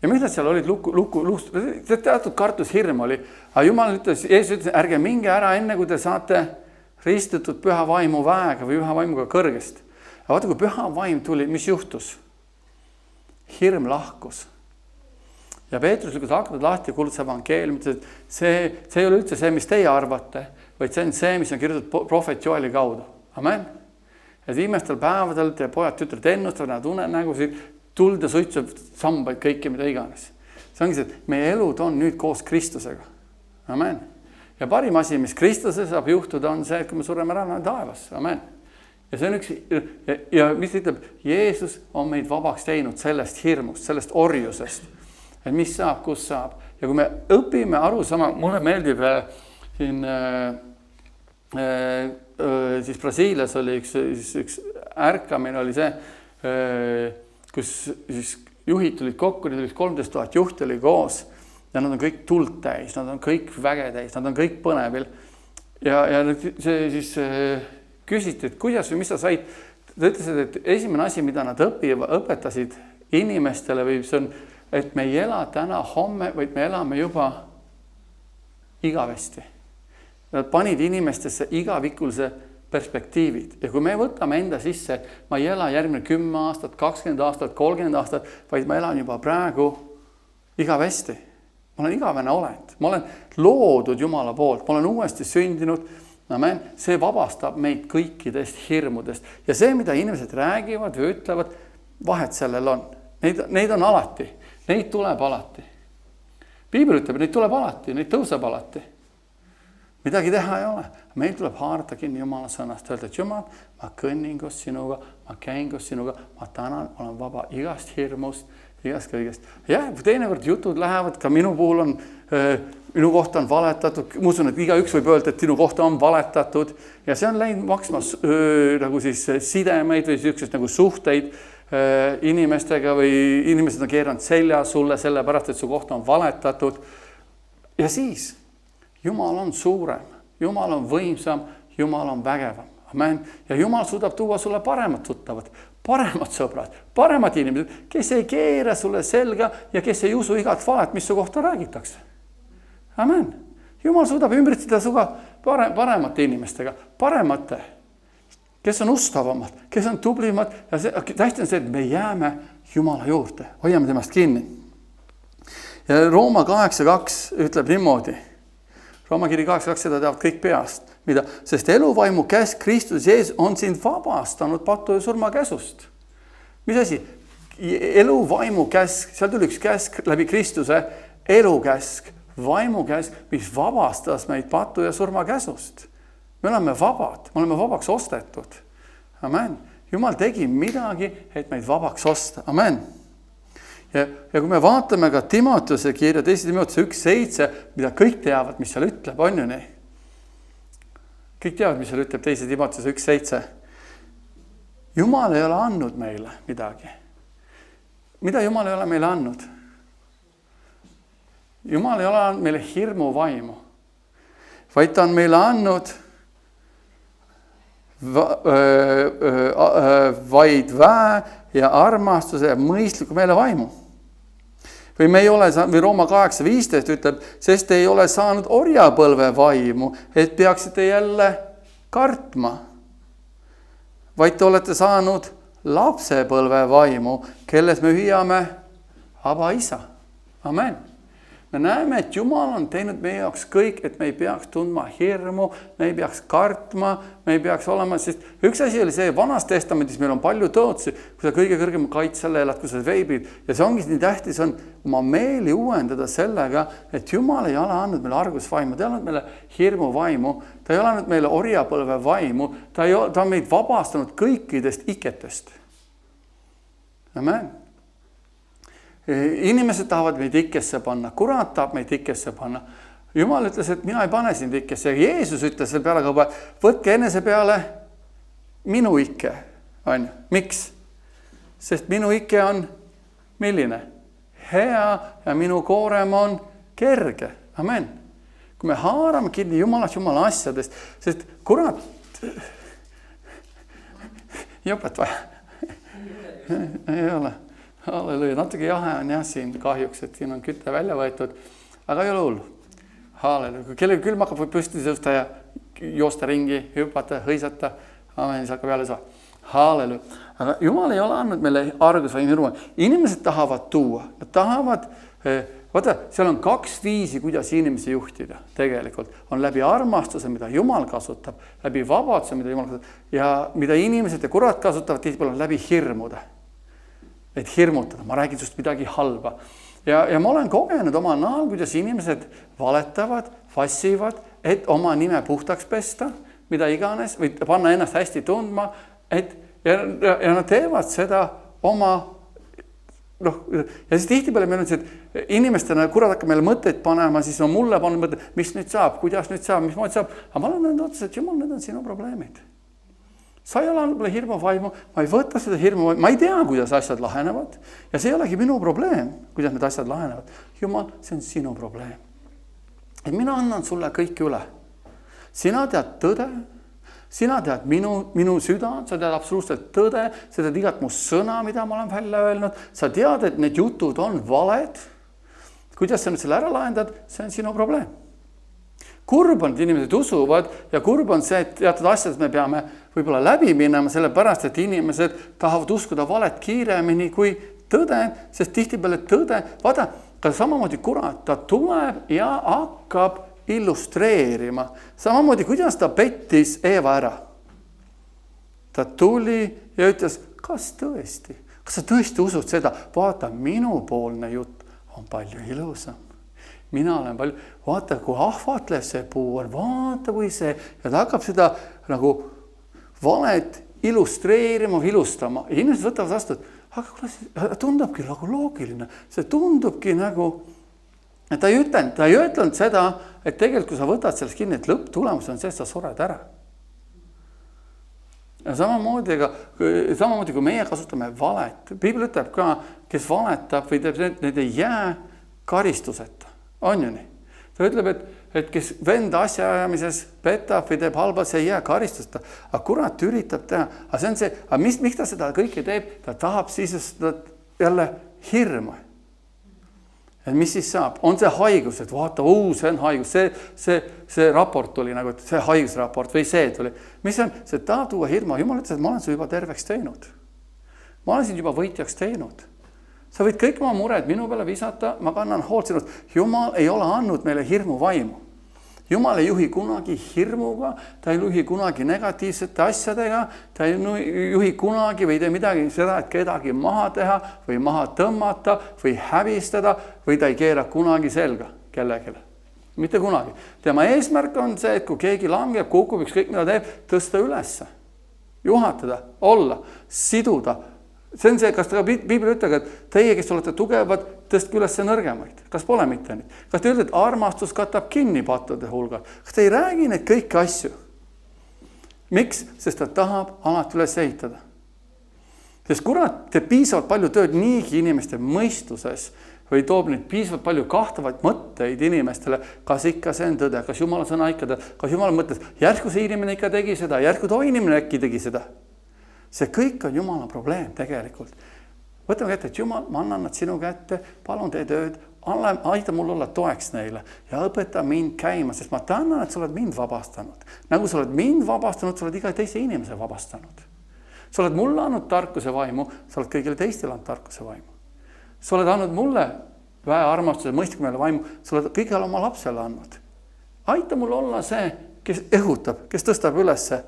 Ja miks nad seal olid teatud kartus hirm oli, aga Jumal ütles, Jeesus ütles, ärge minge ära enne, kui te saate ristitud püha vaimu väega või püha vaimuga kõrgest. Ja vaata, kui püha vaim tuli, mis juhtus? Hirm lahkus. Ja Peetrus lükkas aknad lahti ja kuulutas evangeeliumit, et see ei ole üldse see, mis teie arvate, vaid see on see, mis on kirjutatud prohvet Joeli kaudu. Amen. Ja viimastel päevadel te pojad tütred ennustavad, nad unenägusid, tuld ja suitsu, sambaid, kõike, mida iganes. See ongi see, et meie elud on nüüd koos Kristusega. Amen. Ja parim asi, mis Kristuse saab juhtuda, on see, et kui me sureme ära taevas. Amen. Ja see on üks, ja mis ütleb, Jeesus on meid vabaks teinud sellest hirmust, sellest orjusest. Et mis saab, kus saab. Ja kui me õpime aru sama, mulle meeldib siin siis Brasiilias oli üks ärkamine oli see, kus siis juhid tulid kokku, 13 000 juhti oli koos ja nad on kõik tuld täis, nad on kõik väge täis, nad on kõik põnevil. Ja see siis küsiti, et kuidas või mis sa said. Ta ütlesid, et esimene asi, mida nad õpetasid inimestele või see on, et me ei ela täna homme, vaid me elame juba igavesti. Nad panid inimestesse igavikulise perspektiivid. Ja kui me võtame enda sisse, ma ei ela järgmine 10 aastat, 20 aastat, 30 aastat, vaid ma elan juba praegu igavesti. Ma olen igavene olend. Ma olen loodud Jumala poolt. Ma olen uuesti sündinud. Amen. See vabastab meid kõikidest hirmudest. Ja see, mida inimesed räägivad või ütlevad, vahet sellel on. Neid on alati. Neid tuleb alati. Piibel ütleb, neid tuleb alati, neid tõuseb alati. Midagi teha ei ole. Meil tuleb haarata kinni Jumala sõnast. Öelda, et Jumal, ma kõnnin koos sinuga, ma käin koos sinuga, ma tänan, olen vaba igast hirmust, igast kõigest. Ja teinekord jutud lähevad, ka minu puhul on, minu kohta on valetatud. Ma usun, et igaüks võib öelda, et sinu kohta on valetatud. Ja see on läinud maksma nagu siis sidemeid või sellisest nagu suhteid inimestega või inimesed on keeranud selja sulle sellepärast, et su kohta on valetatud. Ja siis Jumal on suurem, Jumal on võimsam, Jumal on vägevam. Amen. Ja Jumal suudab tuua sulle paremad tuttavad, paremad sõbrad, paremad inimesed, kes ei keera sulle selga ja kes ei usu igat valet, mis su kohta räägitakse. Amen. Jumal suudab ümbritseda suga paremate inimestega, paremate, kes on ustavamad, kes on tublimad ja tähtis on see, et me jääme Jumala juurde, hoiame temast kinni. Ja Rooma 8.2 ütleb niimoodi, Rooma kiri 8.2 seda teavad kõik peast, mida, sest eluvaimu käsk Kristus Jeesus on sind vabastanud patu ja surma käsust. Mis asi? Eluvaimu käsk, seal tuli üks käsk läbi Kristuse, elukäsk, vaimu käsk, mis vabastas meid patu ja surma käsust. Me oleme vabad, me oleme vabaks ostetud. Amen. Jumal tegi midagi, et meid vabaks osta. Amen. Ja kui me vaatame ka Timoteuse kirja, 2. Timoteuse 1.7, mida kõik teavad, mis seal ütleb, on ju nii? Kõik teavad, mis seal ütleb 2. Timoteuse 1.7. Jumal ei ole andnud meile midagi. Mida Jumal ei ole meile andnud? Jumal ei ole andnud meile hirmu vaimu, vaid ta on meile andnud vaid väe ja armastuse ja mõistliku meele vaimu. Või me ei ole, või Rooma 8.15 ütleb, sest ei ole saanud orjapõlve vaimu, et peaksite jälle kartma, vaid te olete saanud lapsepõlve vaimu, kelles me hüüame Aba isa. Amen. Me näeme, et Jumal on teinud meie jaoks kõik, et me ei peaks tundma hirmu, me ei peaks kartma, me ei peaks olema, sest üks asi oli see, vanas testamendis meil on palju tõotsi, kui sa kõige kõrgema kaitsele elad, kui sa veebid. Ja see ongi nii tähtis on oma meeli uuendada sellega, et Jumal ei ole andnud meile argusvaimu, ta ei ole andnud meile hirmu vaimu, ta ei ole andnud meile orjapõlve vaimu, ta on meid vabastanud kõikidest iketest. Amen. Inimesed tahavad meid ikkesse panna, kurat tahab meid ikkesse panna. Jumal ütles, et mina ei pane sind ikkesse. Jeesus ütles selle peale kauba, võtke enese peale minu ikke. Miks? Sest minu ikke on milline? Hea ja minu koorem on kerge, amen. Kui me haarame kinni Jumala asjadest, sest kurat, jopet vaja. Ei ole. Halleluja. Natuke jahe on jah siin kahjuks, et siin on kütte välja võetud, aga ei ole hullu. Halleluja. Kui kellegi külm hakkab, võib püsti tõusta ja joosta ringi, hüpata, hõisata, amen, siis hakkab jälle saa. Halleluja. Aga Jumal ei ole andnud meile argusvaim hirmu. Inimesed tahavad tuua. Nad tahavad, vaata, seal on 2 viisi, kuidas inimesi juhtida. Tegelikult on läbi armastuse, mida Jumal kasutab, läbi vabaduse, mida Jumal kasutab ja mida inimesed ja kurat kasutavad tihtipeale läbi hirmude. Et hirmutada, ma räägin just midagi halba. Ja ma olen kogenud oma nahal, kuidas inimesed valetavad, vassivad, et oma nime puhtaks pesta, mida iganes, või panna ennast hästi tundma, ja nad teevad seda oma, ja siis tihtipeale meil on see, et inimestena kurat hakkab meile mõtteid panema, siis on mulle pannud mõtteid, mis nüüd saab, kuidas nüüd saab, mis moodi saab, aga ma olen öelnud otsa, et Jumal, need on sinu probleemid. Sa ei ole andnud hirmu vaimu, ma ei võta seda hirmu vaimu, ma ei tea, kuidas asjad lahenevad ja see ei olegi minu probleem, kuidas need asjad lahenevad. Jumal, see on sinu probleem. Et mina annan sulle kõik üle. Sina tead tõde, sina tead minu süda, sa tead absoluutselt tõde, sa tead igat mu sõna, mida ma olen välja öelnud, sa tead, et need jutud on valed. Kuidas sa nüüd selle ära lahendad, see on sinu probleem. Kurb on, et inimesed usuvad ja kurb on see, et teatud asjad me peame võib-olla läbi minema, sellepärast, et inimesed tahavad uskuda valet kiiremini kui tõde, sest tihtipeale tõde, vaata, ka samamoodi kurat, ta tuleb ja hakkab illustreerima. Samamoodi, kuidas ta pettis Eeva ära. Ta tuli ja ütles, kas sa tõesti usud seda? Vaata, minupoolne jutt on palju ilusam. Mina olen palju, vaata, kui ahvatlev see puu on, vaata, kui see, ja ta hakkab seda nagu valet illustreerima, ilustama. Ja inimesed võtavad vastu, et aga see tundubki nagu loogiline. See tundubki nagu, et ta ei ütlenud seda, et tegelikult kui sa võtad sellest kinni, et lõpptulemus on see, et sa sured ära. Ja samamoodi kui meie kasutame valet, Piibel ütleb ka, kes valetab või teeb, need ei jää karistuseta. On ju nii? Ta ütleb, et kes venda asjaajamises petab või teeb halba, see ei jää karistuseta. Aga kurat üritab teha. Aga see on see, aga miks ta seda kõike teeb? Ta tahab sisustada jälle hirmu. Et mis siis saab? On see haigus, et vaata, see on haigus. See raport tuli nagu, see haigusraport või see tuli. Mis on? See tahab tuua hirmu. Jumal ütles, et ma olen su juba terveks teinud. Ma olen sind juba võitjaks teinud. Sa võid kõik oma mured minu peale visata, ma kannan hoolt sinust. Jumal ei ole andnud meile hirmu vaimu. Jumal ei juhi kunagi hirmuga, ta ei juhi kunagi negatiivsete asjadega, ta ei juhi kunagi või tee midagi seda, et kedagi maha teha või maha tõmmata või häbistada või ta ei keera kunagi selga kellelegi. Mitte kunagi. Tema eesmärk on see, et kui keegi langeb, kukub, ükskõik mida teeb, tõsta ülesse, juhatada, olla, siduda. See on see, kas Piibel ütleb, et teie, kes olete tugevad, tõstke üles nõrgemaid. Kas pole mitte nii? Kas te ütlete, et armastus katab kinni pattude hulga? Kas te ei räägi neid kõiki asju? Miks? Sest ta tahab alati üles ehitada. Sest kurat teeb piisavalt palju tööd niigi inimeste mõistuses või toob neid piisavalt palju kahtavaid mõtteid inimestele, kas ikka see on tõde, kas Jumala sõna ikka tõde, kas Jumal mõtles, järsku see inimene ikka tegi seda, järsku too inimene äkki tegi seda. See kõik on Jumala probleem tegelikult. Võtame kätte, et Jumal, ma annan nad sinu kätte, palun tee tööd, aita mul olla toeks neile ja õpeta mind käima, sest ma tänan, et sa oled mind vabastanud. Nagu sa oled mind vabastanud, sa oled iga teise inimese vabastanud. Sa oled mulle andnud tarkuse vaimu, sa oled kõigile teistele andnud tarkuse vaimu. Sa oled andnud mulle väe armastuse, mõistlikumele vaimu, sa oled kõigile oma lapsele andnud. Aita mul olla see, kes õhutab, kes tõstab ülesse,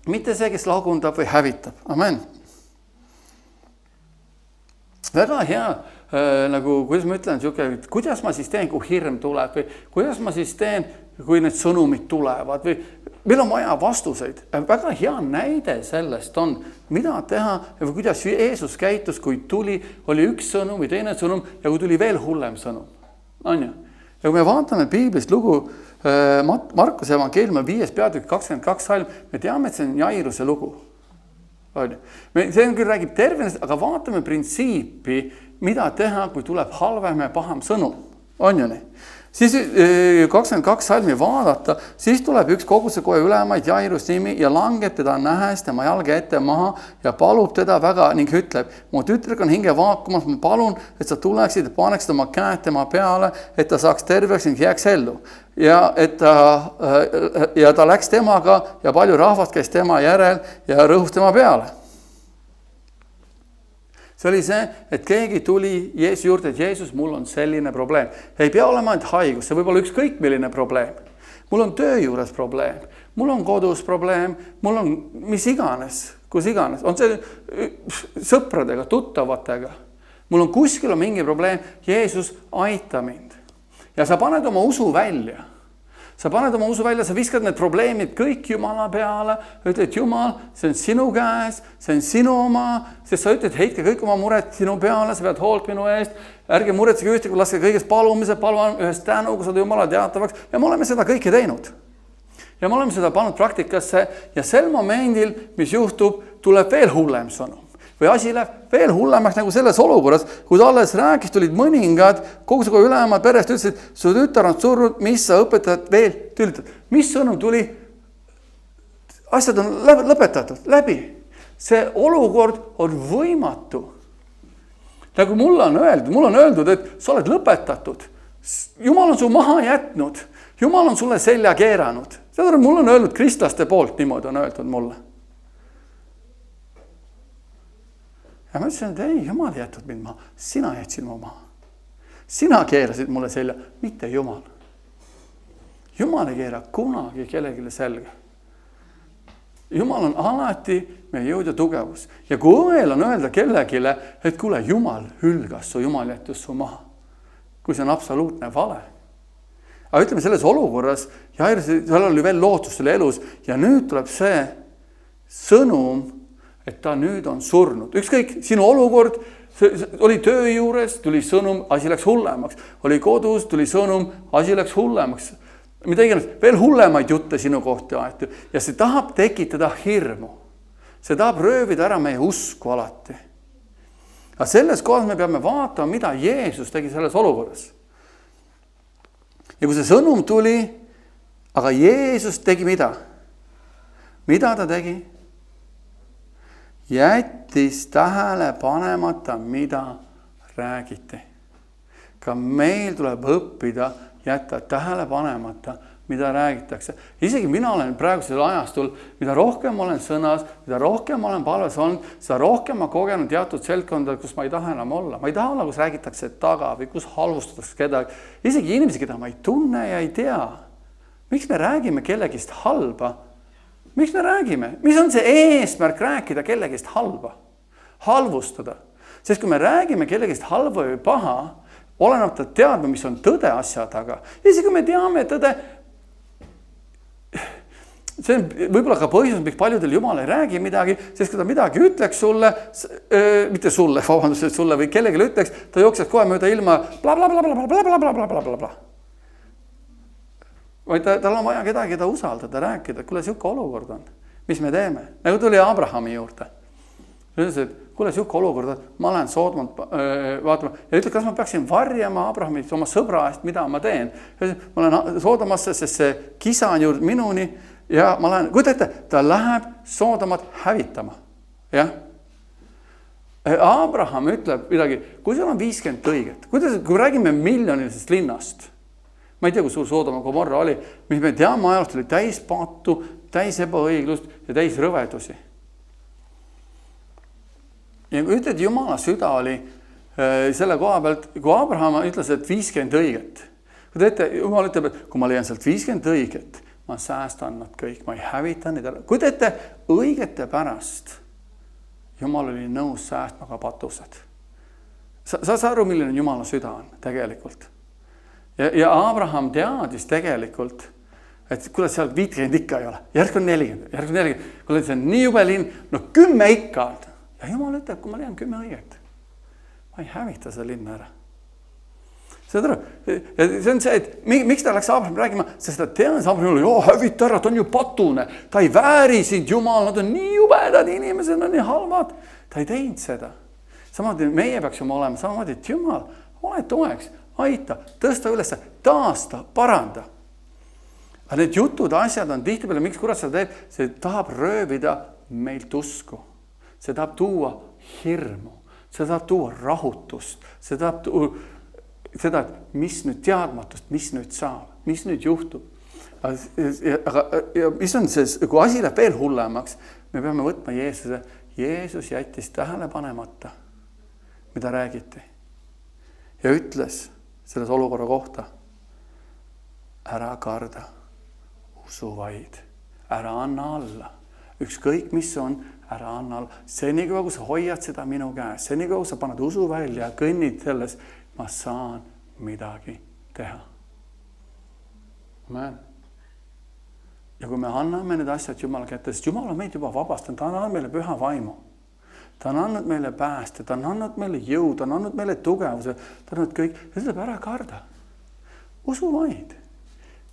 mitte see, kes lagundab või hävitab. Amen. Väga hea, nagu, kuidas ma ütlen, kuidas ma siis teen, kui hirm tuleb või kuidas ma siis teen, kui need sõnumid tulevad või meil on vaja vastuseid. Väga hea näide sellest on, mida teha või kuidas Jeesus käitus, kui oli üks sõnum või teine sõnum ja kui tuli veel hullem sõnum. On ju? Ja kui me vaatame Piiblist lugu Markuse evangeeliumi 5. peatükk 22 salm, me teame, et see on Jairuse lugu. See küll räägib tervenest, aga vaatame printsiipi, mida teha, kui tuleb halvem ja paham sõnum. On ju nii? Siis 22 salmi vaadata, siis tuleb üks koguse koja ülemaid Jairus nimi ja langeb teda nähes tema jalge ette maha ja palub teda väga ning ütleb, mu tütrek on hinge vaakumas, ma palun, et sa tuleksid ja paneksid oma käed tema peale, et ta saaks terveks ning jääks ellu. Ja ta läks temaga ja palju rahvast käis tema järel ja rõhus tema peale. See oli see, et keegi tuli Jeesuse juurde, et Jeesus, mul on selline probleem. Ei pea olema ainult haigus, see võib olla ükskõik milline probleem. Mul on töö juures probleem, mul on kodus probleem, mul on mis iganes, kus iganes. On see sõpradega, tuttavatega. Mul on kuskil mingi probleem, Jeesus, aita mind. Ja sa paned oma usu välja. Sa paned oma usu välja, sa viskad need probleemid kõik Jumala peale, ütled, Jumal, see on sinu käes, see on sinu oma, sest sa ütled, heitke kõik oma muret sinu peale, sa pead hoolt minu eest, ärge muretsege ühtegi, laske kõigest palumise, palun ühest tänu, kui sa Jumala teatavaks, ja me oleme seda kõike teinud. Ja me oleme seda pannud praktikasse ja sel momendil, mis juhtub, tuleb veel hullem sõnum. Või asi läheb veel hullemaks nagu selles olukorras, kui ta alles rääkis, tulid mõningad, kogu see ülemad perest ütlesid, su tütar on surnud, mis sa õpetad veel tülitad. Mis sõnum tuli? Asjad on lõpetatud, läbi. See olukord on võimatu. Nagu mulle on öeldud, et sa oled lõpetatud. Jumal on su maha jätnud. Jumal on sulle selja keeranud. Seda mulle on öeldud kristlaste poolt, niimoodi on öeldud mulle. Ja ma ütlesin, et ei, Jumal ei jätnud mind maha, sina jätsid mu maha. Sina keerasid mulle selja, mitte Jumal. Jumal ei keera kunagi kellelegi selga. Jumal on alati meie jõud ja tugevus. Ja kui õel on öelda kellegile, et kuule, Jumal hülgas su, Jumal jättus su maha. Kui see on absoluutne vale. Aga ütleme selles olukorras, seal oli veel lootust selle elus ja nüüd tuleb see sõnum, et ta nüüd on surnud. Ükskõik, sinu olukord, oli töö juures, tuli sõnum, asi läks hullemaks. Oli kodus, tuli sõnum, asi läks hullemaks. Mida iganes, veel hullemaid jutte sinu kohta aetud. Ja see tahab tekitada hirmu. See tahab röövida ära meie usku alati. Aga selles kohas me peame vaatama, mida Jeesus tegi selles olukorras. Ja kui see sõnum tuli, aga Jeesus tegi mida? Mida ta tegi? Jättis tähele panemata, mida räägiti. Ka meil tuleb õppida jätta tähele panemata, mida räägitakse. Isegi mina olen praegusel ajastul, mida rohkem olen sõnas, mida rohkem olen palves olnud, seda rohkem ma kogenud teatud seltkonda, kus ma ei taha enam olla. Ma ei taha olla, kus räägitakse taga või kus halvustatakse kedagi. Isegi inimesi, keda ma ei tunne ja ei tea. Miks me räägime kellegist halba? Miks me räägime? Mis on see eesmärk rääkida kellegist halba? Halvustada. Sest kui me räägime kellegist halba või paha, olenevalt teadma, mis on tõde asja taga. Isegi kui me teame tõde, see on võib-olla ka põhjus, miks paljudel Jumal ei räägi midagi, sest kui ta midagi ütleks sulle, mitte sulle, vabandust, et sulle või kellegile ütleks, ta jookseks kohe mööda ilma blablabla. Vaid tal on vaja kedagi, keda usaldada, rääkida, kuule, siuke olukord on. Mis me teeme? Nagu tuli Abrahami juurde. Ütles, et kuule, siuke olukord on, ma olen Soodmalt vaatama. Ja ütled, kas ma peaksin varjama Abrahamit oma sõbra eest, mida ma teen? Ma olen Soodomasse, sest see kisa on juurde minuni ja ma lähen, kuida ette, ta läheb Soodomat hävitama. Jah? Abraham ütleb midagi, kui seal on 50 õiget, kui räägime miljonilisest linnast, ma ei tea, kui suur Soodoma Gomorra oli, mis me teame ajalust, oli täis pattu, täis ebaõiglust ja täis rõvedusi. Ja kui ütled, Jumala süda oli selle koha pealt, kui Abraham ütles, et 50 õiget. Kui teete, Jumal ütleb, et kui ma leian sealt 50 õiget, ma säästan nad kõik, ma ei hävita neid ära. Kui teete õigete pärast, Jumal oli nõus säästma ka patused. Sa aru, milline Jumala süda on tegelikult. Ja Abraham teadis tegelikult, et kuule, seal 50 ikka ei ole. Järg on 40. Kuule, see on nii jube linn, 10 ikka on. Ja Jumal ütleb, kui ma leian 10 õiget, ma ei hävita seda linna ära. Ja see on see, et miks ta läks Abraham räägima, sest ta teadis Abraham, hävita ära, ta on ju patune, ta ei vääri sind, Jumal, nad on nii jubedad inimesed, nad on nii halvad. Ta ei teinud seda. Samamoodi meie peaks olema, samamoodi, et Jumal, ole toeks. aita, tõsta üles, taasta, paranda. Aga need jutud, asjad on tihtipeale, miks kurat seda teeb, see tahab röövida meilt usku. See tahab tuua hirmu, see tahab tuua rahutust, see tahab tuua seda, et mis nüüd teadmatust, mis nüüd saab, mis nüüd juhtub. Aga mis on see, kui asi läheb veel hullemaks, me peame võtma Jeesuse. Jeesus jättis tähele panemata, mida räägiti. Ja ütles selles olukorra kohta, ära karda, usu vaid, ära anna alla. Ükskõik mis on, ära anna alla. Senikaua, kui sa hoiad seda minu käes, senikaua, kui sa paned usu välja ja kõnnid selles, ma saan midagi teha. Amen. Ja kui me anname need asjad Jumala kätte, sest Jumal on meid juba vabastanud, ta on andnud meile püha vaimu. Ta on andnud meile pääste, ta on andnud meile jõud, ta on andnud meile tugevuse, ta on andnud kõik. Ja ütleb, ära karda. Usu vaid.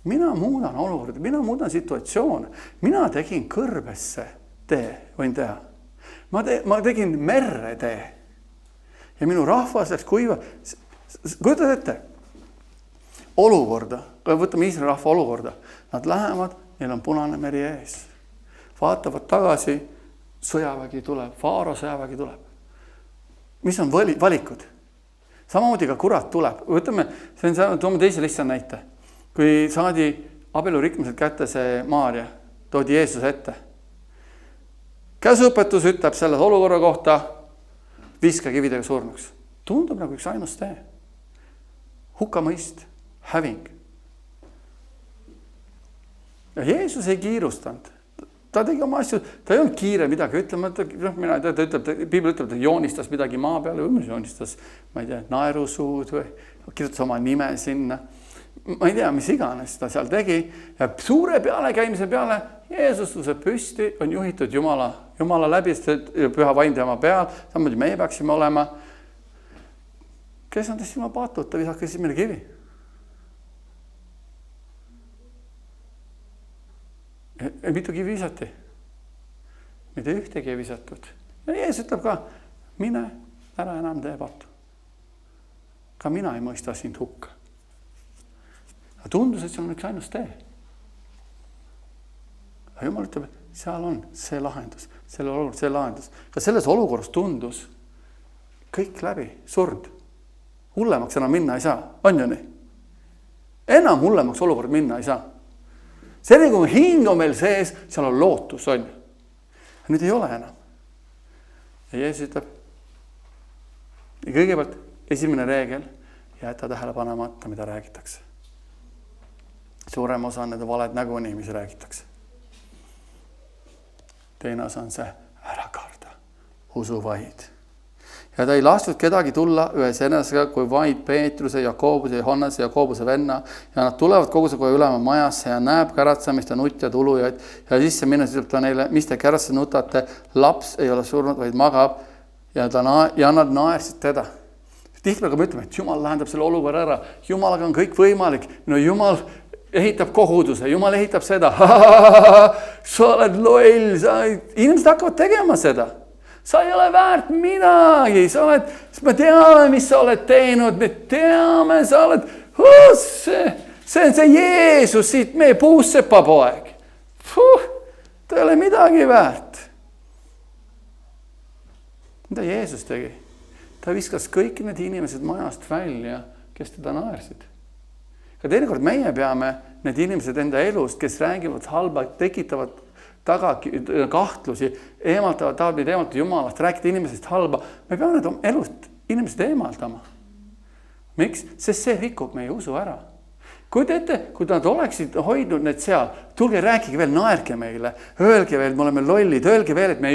Mina muudan olukorda, mina muudan situatsioone. Mina tegin kõrbesse tee, võin teha. Ma tegin merre tee. Ja minu rahvas läks kuiva. Kujutad ette? Olukorda, võtame Iisraeli rahva olukorda. Nad lähevad, neil on punane meri ees. Vaatavad tagasi, sõjavägi tuleb, Faaro sõjavägi tuleb. Mis on valikud? Samamoodi ka kurat tuleb. Võtame, toome teise lihtsa näite. Kui saadi abielu rikmiselt kätte see Maaria, toodi Jeesus ette. Käsuõpetus ütleb selles olukorra kohta, viska kividega surnuks. Tundub nagu üks ainus tee. Hukkamõist, häving. Ja Jeesus ei kiirustanud. Ta tegi oma asju, ta ei olnud kiire midagi ütlema, Piibel ütleb, ta joonistas midagi maa peale, või joonistas, ma ei tea, naerusuud või kirjutas oma nime sinna. Ma ei tea, mis iganes ta seal tegi. Ja suure peale käimise peale Jeesus tõuseb püsti, on juhitud Jumala läbi, püha vaim tema peal, samamoodi meie peaksime olema. Kes on tõesti Jumala patud, ta visakas meile kivi. Mitu kivi visati? Mitte ühtegi ei visatud. Ja Jeesus ütleb ka, mine, ära enam tee pattu. Ka mina ei mõista sind hukka. Tundus, et see on üks ainus tee. Aga Jumal ütleb, et seal on see lahendus, see lahendus. Ka selles olukorras tundus kõik läbi, surnud. Hullemaks enam minna ei saa, on ju nii? Enam hullemaks olukord minna ei saa. See kui hing on meil sees, seal on lootus, on ju. Nüüd ei ole enam. Ja Jeesus ütleb, ja kõigepealt esimene reegel, jäta tähele panemata, mida räägitakse. Suurem osa on need valed näguni, mis räägitakse. Teine osa on see, ära karda, usu vaid. Ja ta ei lastud kedagi tulla ühes enesega, kui vaid Peetruse, Jakobuse, Johannese, Jakobuse venna. Ja nad tulevad kogusekoja ülema majasse ja näeb käratsamist ja nutja tulujaid. Ja sisse minnes ütleb ta neile, mis te käratse nutate, laps ei ole surnud, vaid magab. Ja nad naersid teda. Tihtipeale me ütleme, et Jumal lahendab selle olukorra ära. Jumalaga on kõik võimalik. No Jumal ehitab koguduse, Jumal ehitab seda. Sa oled loll, inimesed hakkavad tegema seda. Sa ei ole väärt midagi, me teame, mis sa oled teinud, me teame, sa oled, see on see Jeesus siit meie puussepa poeg. Ta ei ole midagi väärt. Mida Jeesus tegi? Ta viskas kõik need inimesed majast välja, kes teda naersid. Ka teinekord meie peame need inimesed enda elust, kes räägivad halba, tekitavad taga kahtlusi, tahavad neid eemaldada Jumalast, rääkida inimesest halba. Me peame need elust inimesed eemaldama. Miks? Sest see rikub meie usu ära. Kui nad oleksid hoidnud need seal, tulge rääkige veel, naerge meile, öelge veel, me oleme lollid, öelge veel, et me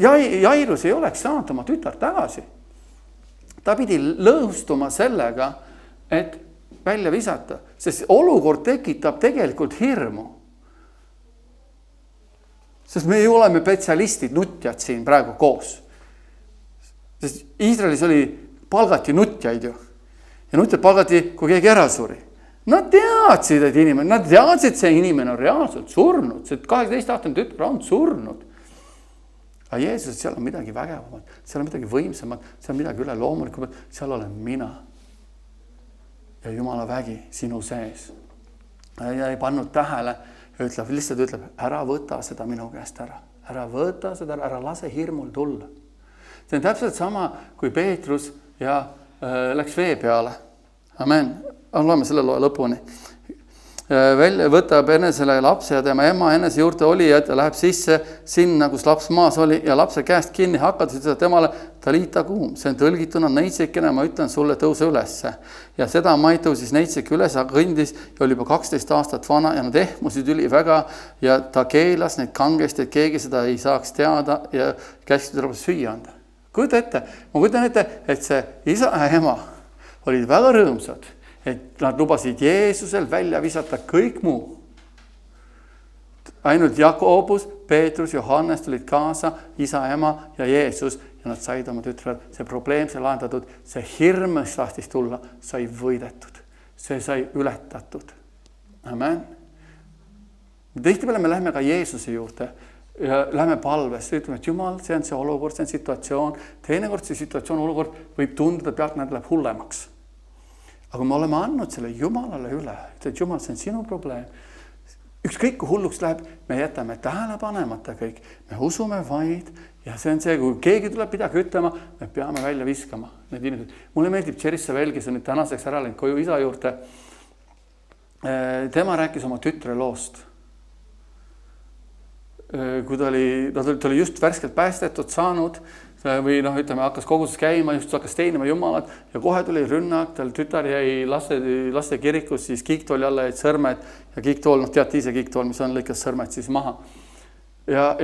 Jairus ei oleks saanud oma tütar tagasi. Ta pidi lõhustuma sellega, et välja visata, sest olukord tekitab tegelikult hirmu. Sest me ju oleme spetsialistid, nutjad siin praegu koos. Sest Iisraelis palgati nutjaid ju. Ja nutjad palgati, kui keegi ära suri. Nad teadsid, et see inimene on reaalselt surnud. See 18-aastane tütar on surnud. Aga Jeesus, seal on midagi vägevamat, seal on midagi võimsamat, seal on midagi üle loomulikumalt, seal olen mina. ja Jumala vägi sinu sees. Ja ei pannud tähele ja lihtsalt ütleb, ära võta seda minu käest ära. Ära võta seda ära lase hirmul tulla. See on täpselt sama, kui Peetrus ja läks vee peale. Amen. Loeme selle loe lõpuni. Võtab enesele lapse ja tema ema enese juurde olijad ja läheb sisse sinna, kus laps maas oli ja lapse käest kinni hakates ütleb temale Talita kuum. See on tõlgituna neitsekene, ma ütlen sulle, tõuse ülesse. Ja seda mai tõusis neitsek üles, aga kõndis ja oli juba 12 aastat vana ja nad ehmusid üli väga ja ta keelas neid kangesti, et keegi seda ei saaks teada ja käskis tuleb süüa anda. Ma kujutan ette, et see isa ja ema olid väga rõõmsad, et nad lubasid Jeesusel välja visata kõik muu. Ainult Jakobus, Peetrus, Johannes tulid kaasa, isa, ema ja Jeesus ja nad said oma tütred, see probleem sai lahendatud, see hirm, mis tahtis tulla, sai võidetud. See sai ületatud. Amen. Tihtipeale me lähme ka Jeesuse juurde ja lähme palvesse, ütleme, et Jumal, see on see olukord, see on situatsioon. Teinekord see situatsioon, olukord võib tunduda, pealt nad läheb hullemaks. Aga me oleme andnud selle Jumalale üle, et Jumal, see on sinu probleem. Ükskõik kui hulluks läheb, me jätame tähele panemata kõik. Me usume vaid ja see on see, kui keegi tuleb midagi ütlema, me peame välja viskama need inimesed. Mulle meeldib Cherissa veel, kes on nüüd tänaseks ära läinud koju isa juurde. Tema rääkis oma tütre loost. Kui ta oli just värskelt päästetud saanud või ütleme, hakkas koguses käima, just hakkas teenima Jumalat ja kohe tuli rünnak, tal tütar jäi laste kirikus, siis kiiktooli alla jäid sõrmed ja kiiktool, teate ise kiiktool, mis on, lõikas sõrmed siis maha. Ja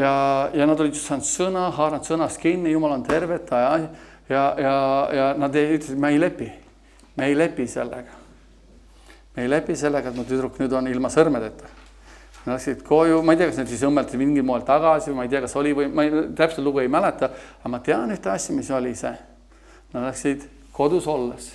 nad olid just saanud sõna, haaranud sõnast kinni, Jumal on tervetaja ja nad ütlesid, me ei lepi sellega. Me ei lepi sellega, et mu tüdruk nüüd on ilma sõrmedeta. Nad läksid koju, ma ei tea, kas need siis õmmelti mingil moel tagasi, ma ei tea, kas oli või ma täpselt lugu ei mäleta, aga ma tean ühte asja, mis oli see. Nad läksid kodus olles.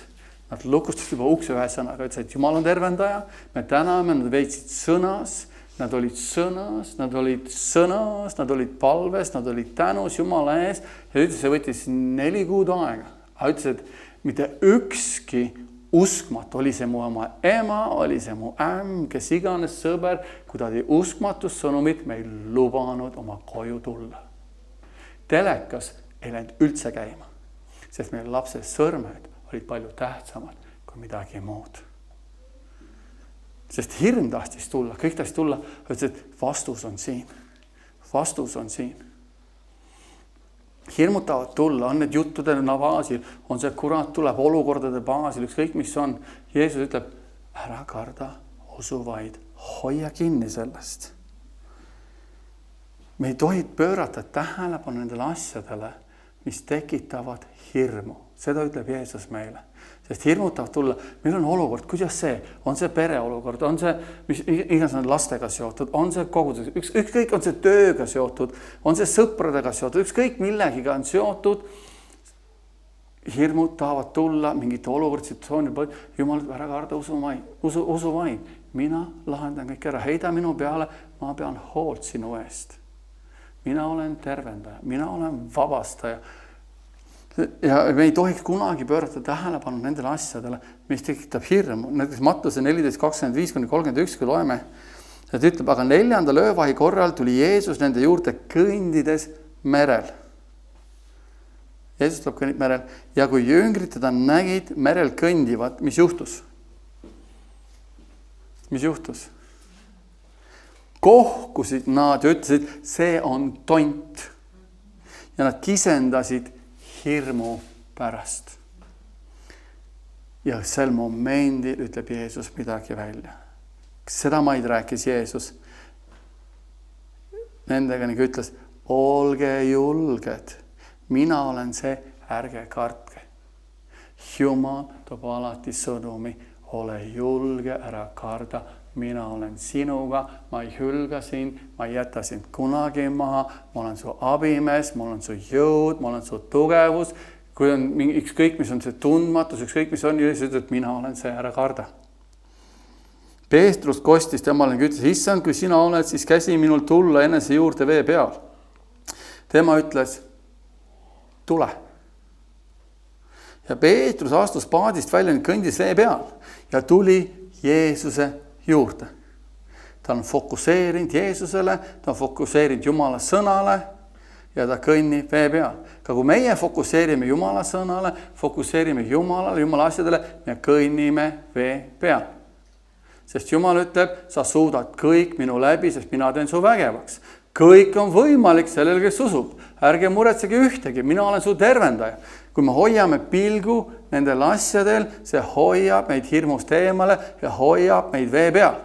Nad lukustasid juba ukse ühe sõnaga, ütlesid, et Jumal on tervendaja, me täname, nad veitsid sõnas, nad olid sõnas, nad olid palves, nad olid tänus Jumala ees ja ütles, see võttis 4 kuud aega. Aga ütles, et mitte ükski uskmatu, oli see mu oma ema, oli see mu kes iganes sõber, kui ta oli uskmatust sõnumit, me ei lubanud oma koju tulla. Telekas ei läinud üldse käima, sest meie lapse sõrmed olid palju tähtsamad kui midagi muud. Sest hirm tahtis tulla, kõik tahtis tulla, ütles, et vastus on siin. Hirmutavad tulla, on need juttude baasil, on see kurat tuleb olukordade baasil, ükskõik mis on. Jeesus ütleb, ära karda, usu vaid, hoia kinni sellest. Me ei tohi pöörata tähelepanu nendele asjadele, mis tekitavad hirmu. Seda ütleb Jeesus meile. Sest hirmutavad tulla, meil on olukord, kuidas see, on see pereolukord, on see, mis iganes on lastega seotud, on see kogudus, ükskõik on see tööga seotud, on see sõpradega seotud, ükskõik millegiga on seotud, hirmud tahavad tulla mingite olukord, situatsiooni, Jumal, ära karda, usu vaid, mina lahendan kõik ära, heida minu peale, ma pean hoolt sinu eest. Mina olen tervendaja, mina olen vabastaja. Ja me ei tohiks kunagi pöörata tähelepanu nendele asjadele, mis tekitab hirmu. Näiteks Mattuse 14:25-31, kui loeme, et ütleb, aga 4. öövahi korral tuli Jeesus nende juurde kõndides merel. Jeesus tuleb kõnnib merel ja kui jüngrid teda nägid merel kõndivad, mis juhtus? Kohkusid nad ja ütlesid, see on tont. Ja nad kisendasid hirmu pärast. Ja sel momendil ütleb Jeesus midagi välja. Seda maid rääkis Jeesus. Nendega nagu ütles, olge julged. Mina olen see, ärge kartke. Jumal toob alati sõnumi, ole julge, ära karda. Mina olen sinuga, ma ei hülga sind, ma ei jäta sind kunagi maha, ma olen su abimees, ma olen su jõud, ma olen su tugevus. Kui on ükskõik, mis on see tundmatus, ükskõik, mis on, Jeesus ütleb, et mina olen see, ära karda. Peetrus kostis temale ütles, issand, kui sina oled, siis käsi minul tulla enese juurde vee peal. Tema ütles, tule. ja Peetrus astus paadist välja ning kõndis vee peal ja tuli Jeesuse juurde. Ta on fokusseerinud Jeesusele, ta on fokusseerinud Jumala sõnale ja ta kõnnib vee peal. Ka kui meie fokusseerime Jumala sõnale, fokusseerime Jumalale, Jumala asjadele, me kõnnime vee peal. Sest Jumal ütleb, sa suudad kõik minu läbi, sest mina teen su vägevaks. Kõik on võimalik sellel, kes usub. Ärge muretsege ühtegi, mina olen su tervendaja. Kui me hoiame pilgu nendel asjadel, see hoiab meid hirmust eemale ja hoiab meid vee peal.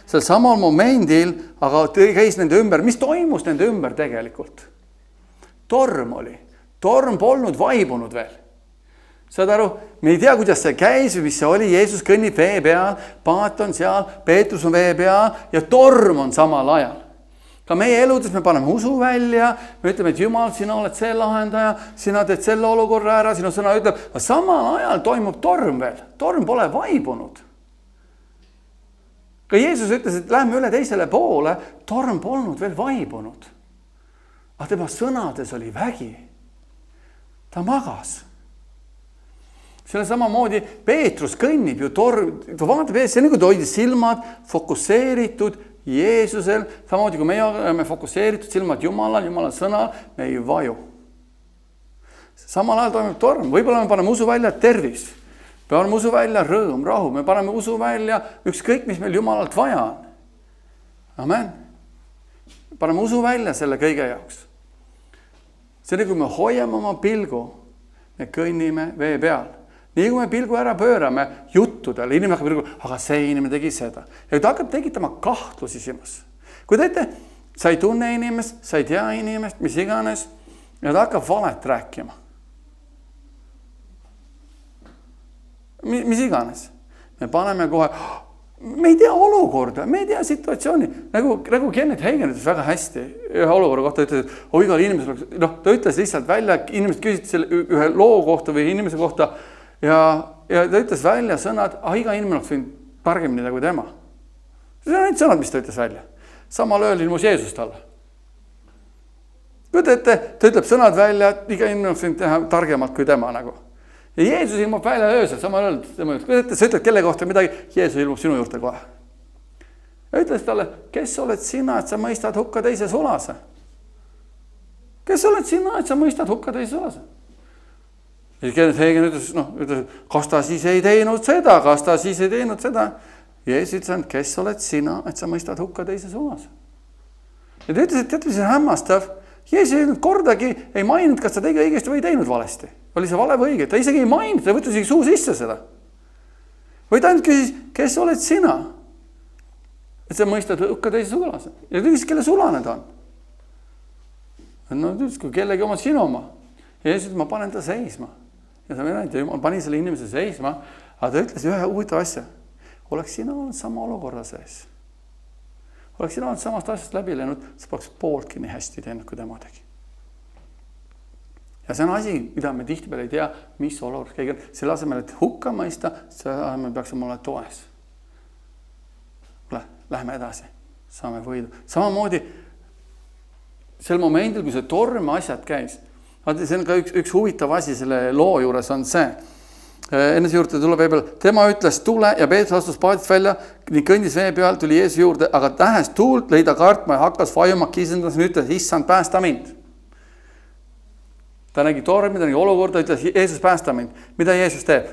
Sel samal momendil, aga käis nende ümber, mis toimus nende ümber tegelikult? Torm oli. Torm polnud vaibunud veel. Saad aru, me ei tea, kuidas see käis või mis see oli. Jeesus kõnnib vee peal, paat on seal, Peetrus on vee peal ja torm on samal ajal. Ka meie eludes me paneme usu välja, me ütleme, et Jumal, sina oled see lahendaja, sina teed selle olukorra ära, sinu sõna ütleb, aga samal ajal toimub torm veel. Torm pole vaibunud. Ka Jeesus ütles, et lähme üle teisele poole, torm polnud veel vaibunud. Aga tema sõnades oli vägi. Ta magas. Selle samamoodi Peetrus kõnnib ju torm, ta vaatab ees, see on nagu ta hoidis silmad fokusseeritud Jeesusel, samamoodi kui meie oleme fokusseeritud silmad Jumalal, Jumala sõnal, me ei vaju. Samal ajal toimub torm, võib-olla me paneme usu välja tervis, me paneme usu välja rõõm, rahu, me paneme usu välja ükskõik, mis meil Jumalalt vaja on. Amen. Paneme usu välja selle kõige jaoks. See on, kui me hoiame oma pilgu, me kõnnime vee peal. Nii kui me pilgu ära pöörame juttudele, inimene hakkab pilgu, aga see inimene tegi seda. Ja ta hakkab tegitama kahtlusi sinus. Kui teete, sa ei tunne inimest, sa ei tea inimest, mis iganes, ja ta hakkab valet rääkima. Mis iganes. Me paneme kohe, me ei tea olukorda, me ei tea situatsiooni. Nagu Kenneth Hagin ütles väga hästi ühe olukorra kohta, ütles, et igal inimesel, ta ütles lihtsalt välja, inimesed küsisid selle ühe loo kohta või inimese kohta, ja ta ütles välja sõnad, iga inimene oleks võinud targemini teha kui tema. See on need sõnad, mis ta ütles välja. Samal ööl ilmus Jeesus talle. Kuid ta ütleb sõnad välja, et iga inimene oleks võinud teha targemalt kui tema nagu. Ja Jeesus ilmub välja öösel, samal ööl. Sa ütled kelle kohta midagi, Jeesus ilmub sinu juurde kohe. Ja ütles talle, kes oled sina, et sa mõistad hukka teise sulase? Kes oled sina, et sa mõistad hukka teise sulase? Ja Kenneth Hagin ütles, kas ta siis ei teinud seda, kas ta siis ei teinud seda. Jeesus ütles, kes oled sina, et sa mõistad hukka teise sulase. Ja ta ütles, et tead, mis on hämmastav. Jeesus ei kordagi ei maininud, kas ta tegi õigesti või ei teinud valesti. Oli see vale või õige? Ta isegi ei maininud, ta võttis isegi suu sisse seda. Või ta ainult küsis, kes oled sina, et sa mõistad hukka teise sulase. Ja ta küsis, kelle sulane ta on. No ta ütles, kui kellegi oma sinu oma. Ja Jeesus ütles, ma panen ta seisma. Ja ta Jumal pani selle inimese seisma, aga ta ütles ühe huvitav asja. Oleks sina olnud sama olukorra sees. Oleks sina olnud samast asjast läbi läinud, sa poleks pooltki nii hästi teinud, kui tema tegi. Ja see on asi, mida me tihtipeale ei tea, mis olukord kõigil. Selle asemel, et hukka mõista, me peaksime olla toes. Lähme edasi, saame võidu. Samamoodi sel momendil, kui see torm asjad käis, see on ka üks huvitav asi selle loo juures on see. Enne see juurde tuleb vee peal. Tema ütles tule ja Peetrus astus paadist välja, nii kõndis vee peal, tuli Jeesus juurde, aga tähes tuult lõi ta kartma ja hakkas vajuma kisendas ja ütles, issand, päästa mind. Ta nägi tormi, ta nägi olukorda, ütles, Jeesus, päästa mind. Mida Jeesus teeb?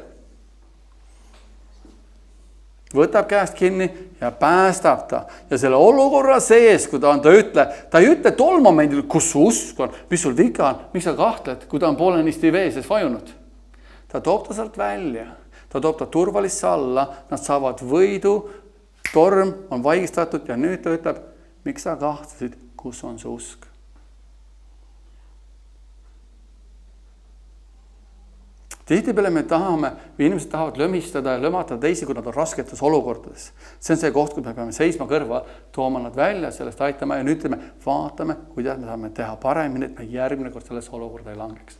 Võtab käest kinni ja päästab ta. Ja selle olukorra sees, kui ta ei ütle tol momendil, kus su usk on, mis sul viga on, miks sa kahtled, kui ta on poolenisti vee sees vajunud. Ta toob ta sealt välja, ta toob ta turvalisse alla, nad saavad võidu, torm on vaigistatud ja nüüd ta ütleb, miks sa kahtlesid, kus on su usk. Tihtipeale me tahame, või inimesed tahavad lömistada ja lömatada teisi, kui nad on rasketes olukordades. See on see koht, kui me peame seisma kõrval, tooma nad välja, sellest aitama ja nüüd ütleme, vaatame, kuidas me saame teha paremini, et me järgmine kord selles olukorda ei langeks.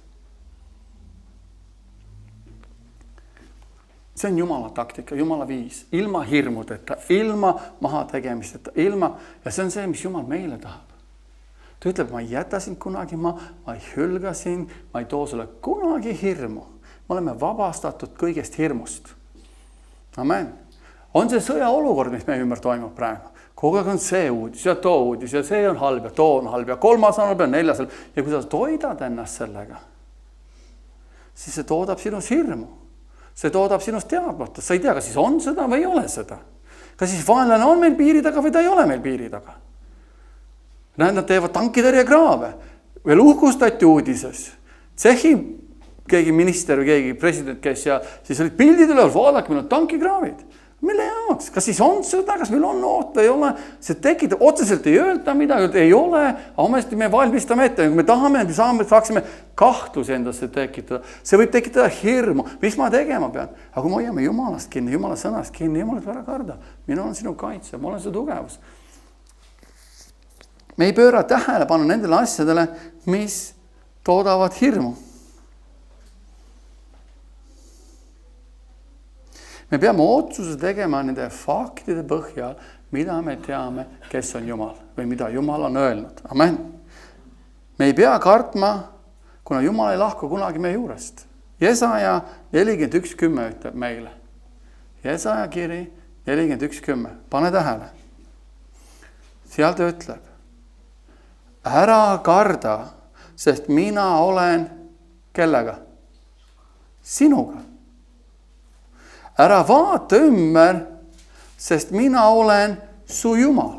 See on Jumala taktika, Jumala viis, ilma hirmudeta, ilma maha tegemisteta, ja see on see, mis Jumal meile tahab. Ta ütleb, ma ei jäta sind kunagi, ma ei hülga sind, ma ei too sulle kunagi hirmu. me oleme vabastatud kõigest hirmust. Amen. On see sõjaolukord, mis meie ümber toimub praegu. Kogu aeg on see uudis ja too uudis ja see on halb ja too on halb ja kolmas on halb ja neljas halb. Ja kui sa toidad ennast sellega, siis see toodab sinus hirmu. See toodab sinust teadmatust. Sa ei tea, kas siis on seda või ei ole seda. Kas siis vaenlane on meil piiri taga või ta ei ole meil piiri taga. Nad teevad tankitõrjekraave. Veel uhkustati uudises. Tšehhi keegi minister või keegi president käis ja siis olid pildid üle, vaadake, meil on tankikraavid. Mille jaoks? Kas siis on seda, kas meil on oot või ei ole? See tekitab, otseselt ei öelda midagi, ei ole, ometi me valmistame ette. Kui me tahame, saaksime kahtlusi endasse tekitada. See võib tekitada hirmu. Mis ma tegema pean? Aga kui me hoiame Jumalast kinni, Jumala sõnast kinni, Jumalat ära karda. Minu on sinu kaitse, ma olen su tugevus. Me ei pööra tähelepanu nendele asjadele, mis toodavad hirmu. Me peame otsuse tegema nende faktide põhjal, mida me teame, kes on Jumal või mida Jumal on öelnud. Amen. Me ei pea kartma, kuna Jumal ei lahku kunagi meie juurest. Jesaja 41:10 ütleb meile. Jesaja kiri 41:10. Pane tähele. Seal ta ütleb. Ära karda, sest mina olen kellega? Sinuga. Ära vaata ümber, sest mina olen su Jumal.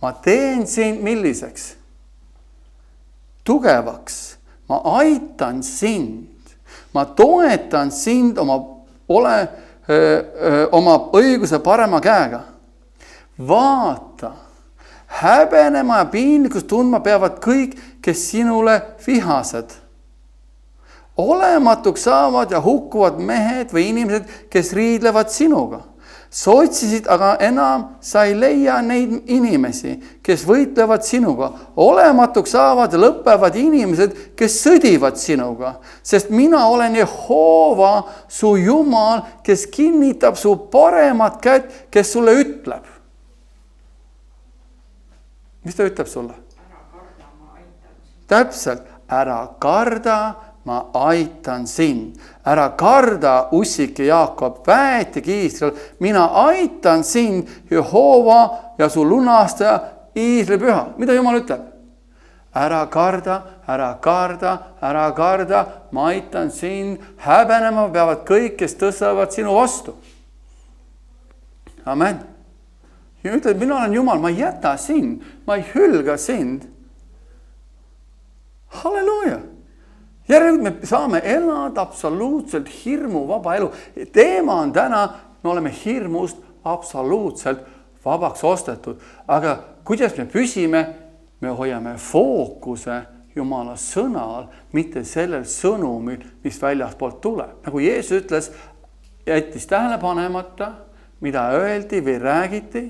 Ma teen sind milliseks? Tugevaks. Ma aitan sind. Ma toetan sind oma õiguse parema käega. Vaata, häbenema ja piinlikkust tundma peavad kõik, kes sinule vihased. Olematuks saavad ja hukkuvad mehed või inimesed, kes riidlevad sinuga. Sa otsisid, aga enam sa ei leia neid inimesi, kes võitlevad sinuga. Olematuks saavad ja lõpevad inimesed, kes sõdivad sinuga. Sest mina olen Jehova, su Jumal, kes kinnitab su paremat kätt, kes sulle ütleb. Mis ta ütleb sulle?
Ära karda, ma aitan sind.
Täpselt, ära karda, ma aitan sind. Ära karda, ussike Jaakob, väetigi Iisrael. Mina aitan sind, Jehova ja su lunastaja, Iisraeli püha. Mida Jumal ütleb? Ära karda, ära karda, ära karda, ma aitan sind. Häbenema peavad kõik, kes tõstavad sinu vastu. Amen. Ja ütleb, mina olen Jumal, ma ei jäta sind, ma ei hülga sind. Halleluuja. Järelikult me saame elada absoluutselt hirmuvaba elu. Teema on täna, me oleme hirmust absoluutselt vabaks ostetud. Aga kuidas me püsime? Me hoiame fookuse Jumala sõnal, mitte sellel sõnumil, mis väljaspoolt tuleb. Nagu Jeesus ütles, jättis tähele panemata, mida öeldi või räägiti,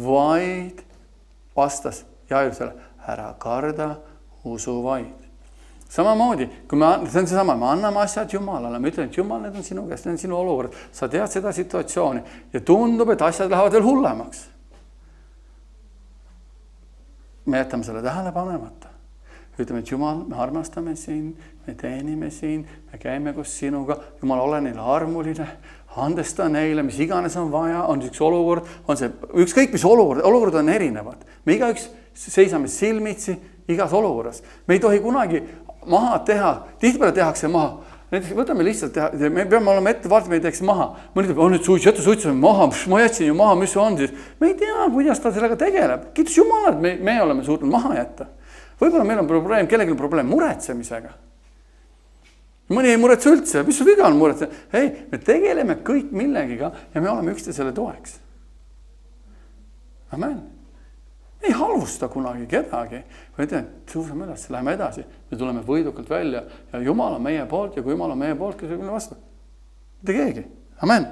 vaid vastas Jairusele, ära karda, usu vaid. Samamoodi, kui see on seesama, me anname asjad Jumalale, me ütleme, et Jumal, need on sinu käest, need on sinu olukord. Sa tead seda situatsiooni ja tundub, et asjad lähevad veel hullemaks. Me jätame selle tähele panemata. Ütleme, et Jumal, me armastame sind, me teenime sind, me käime koos sinuga. Jumal, ole neile armuline, andesta neile, mis iganes on vaja, on üks olukord, on see ükskõik mis olukord on erinevad. Me igaüks seisame silmitsi igas olukorras. Me ei tohi kunagi maha teha, tihtipeale tehakse maha. Näiteks võtame lihtsalt teha, me peame olema ette vaatama, me ei teeks maha. Mõni ütleb, nüüd suitsame maha, ma jätsin ju maha, mis see on siis? Me ei tea, kuidas ta sellega tegeleb. Kiitus Jumalale, et me oleme suutnud maha jätta. Võib-olla meil on probleem, kellelgi on probleem muretsemisega. Mõni ei muretse üldse, mis su viga on muretse? Hei, me tegeleme kõik millegiga ja me oleme üksteisele toeks. Amen. Ei halvusta kunagi kedagi. Me ütleme, tõusame üles, läheme edasi. Me tuleme võidukalt välja ja Jumal on meie poolt ja kui Jumal on meie poolt, kes võib vastu. Mitte keegi. Amen.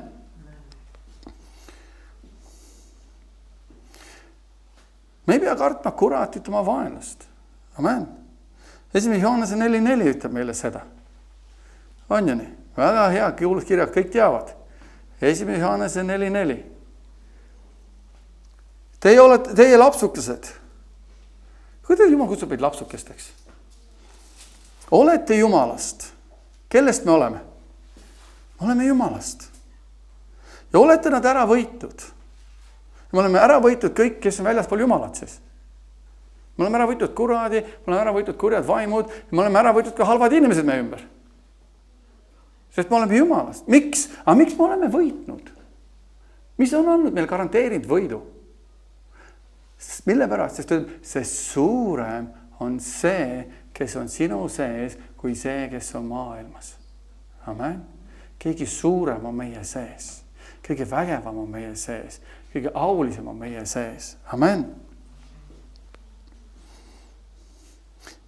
Me ei pea kartma kuratit oma vaenlast. Amen. 1. Johannese 4:4 ütleb meile seda. On ju nii? Väga hea kuulus kirjad, kõik teavad. 1. Johannese 4:4. Teie lapsukesed. Kuidas Jumal kutsub meid lapsukesteks? Olete Jumalast kellest me oleme? Me oleme Jumalast. Ja olete nad ära võitud. Me oleme ära võitud kõik, kes on väljaspool Jumalat siis. Me oleme ära võitud kuradi, me oleme ära võitud kurjad vaimud, me oleme ära võitud ka halvad inimesed meie ümber. Sest me oleme Jumalast. Miks? Aga miks me oleme võitnud? Mis on olnud meil garanteerinud võidu? Mille pärast? Sest see suurem on see, kes on sinu sees, kui see, kes on maailmas. Amen. Keegi suurem on meie sees. Kõige vägevam on meie sees. Kõige aulisem on meie sees. Amen.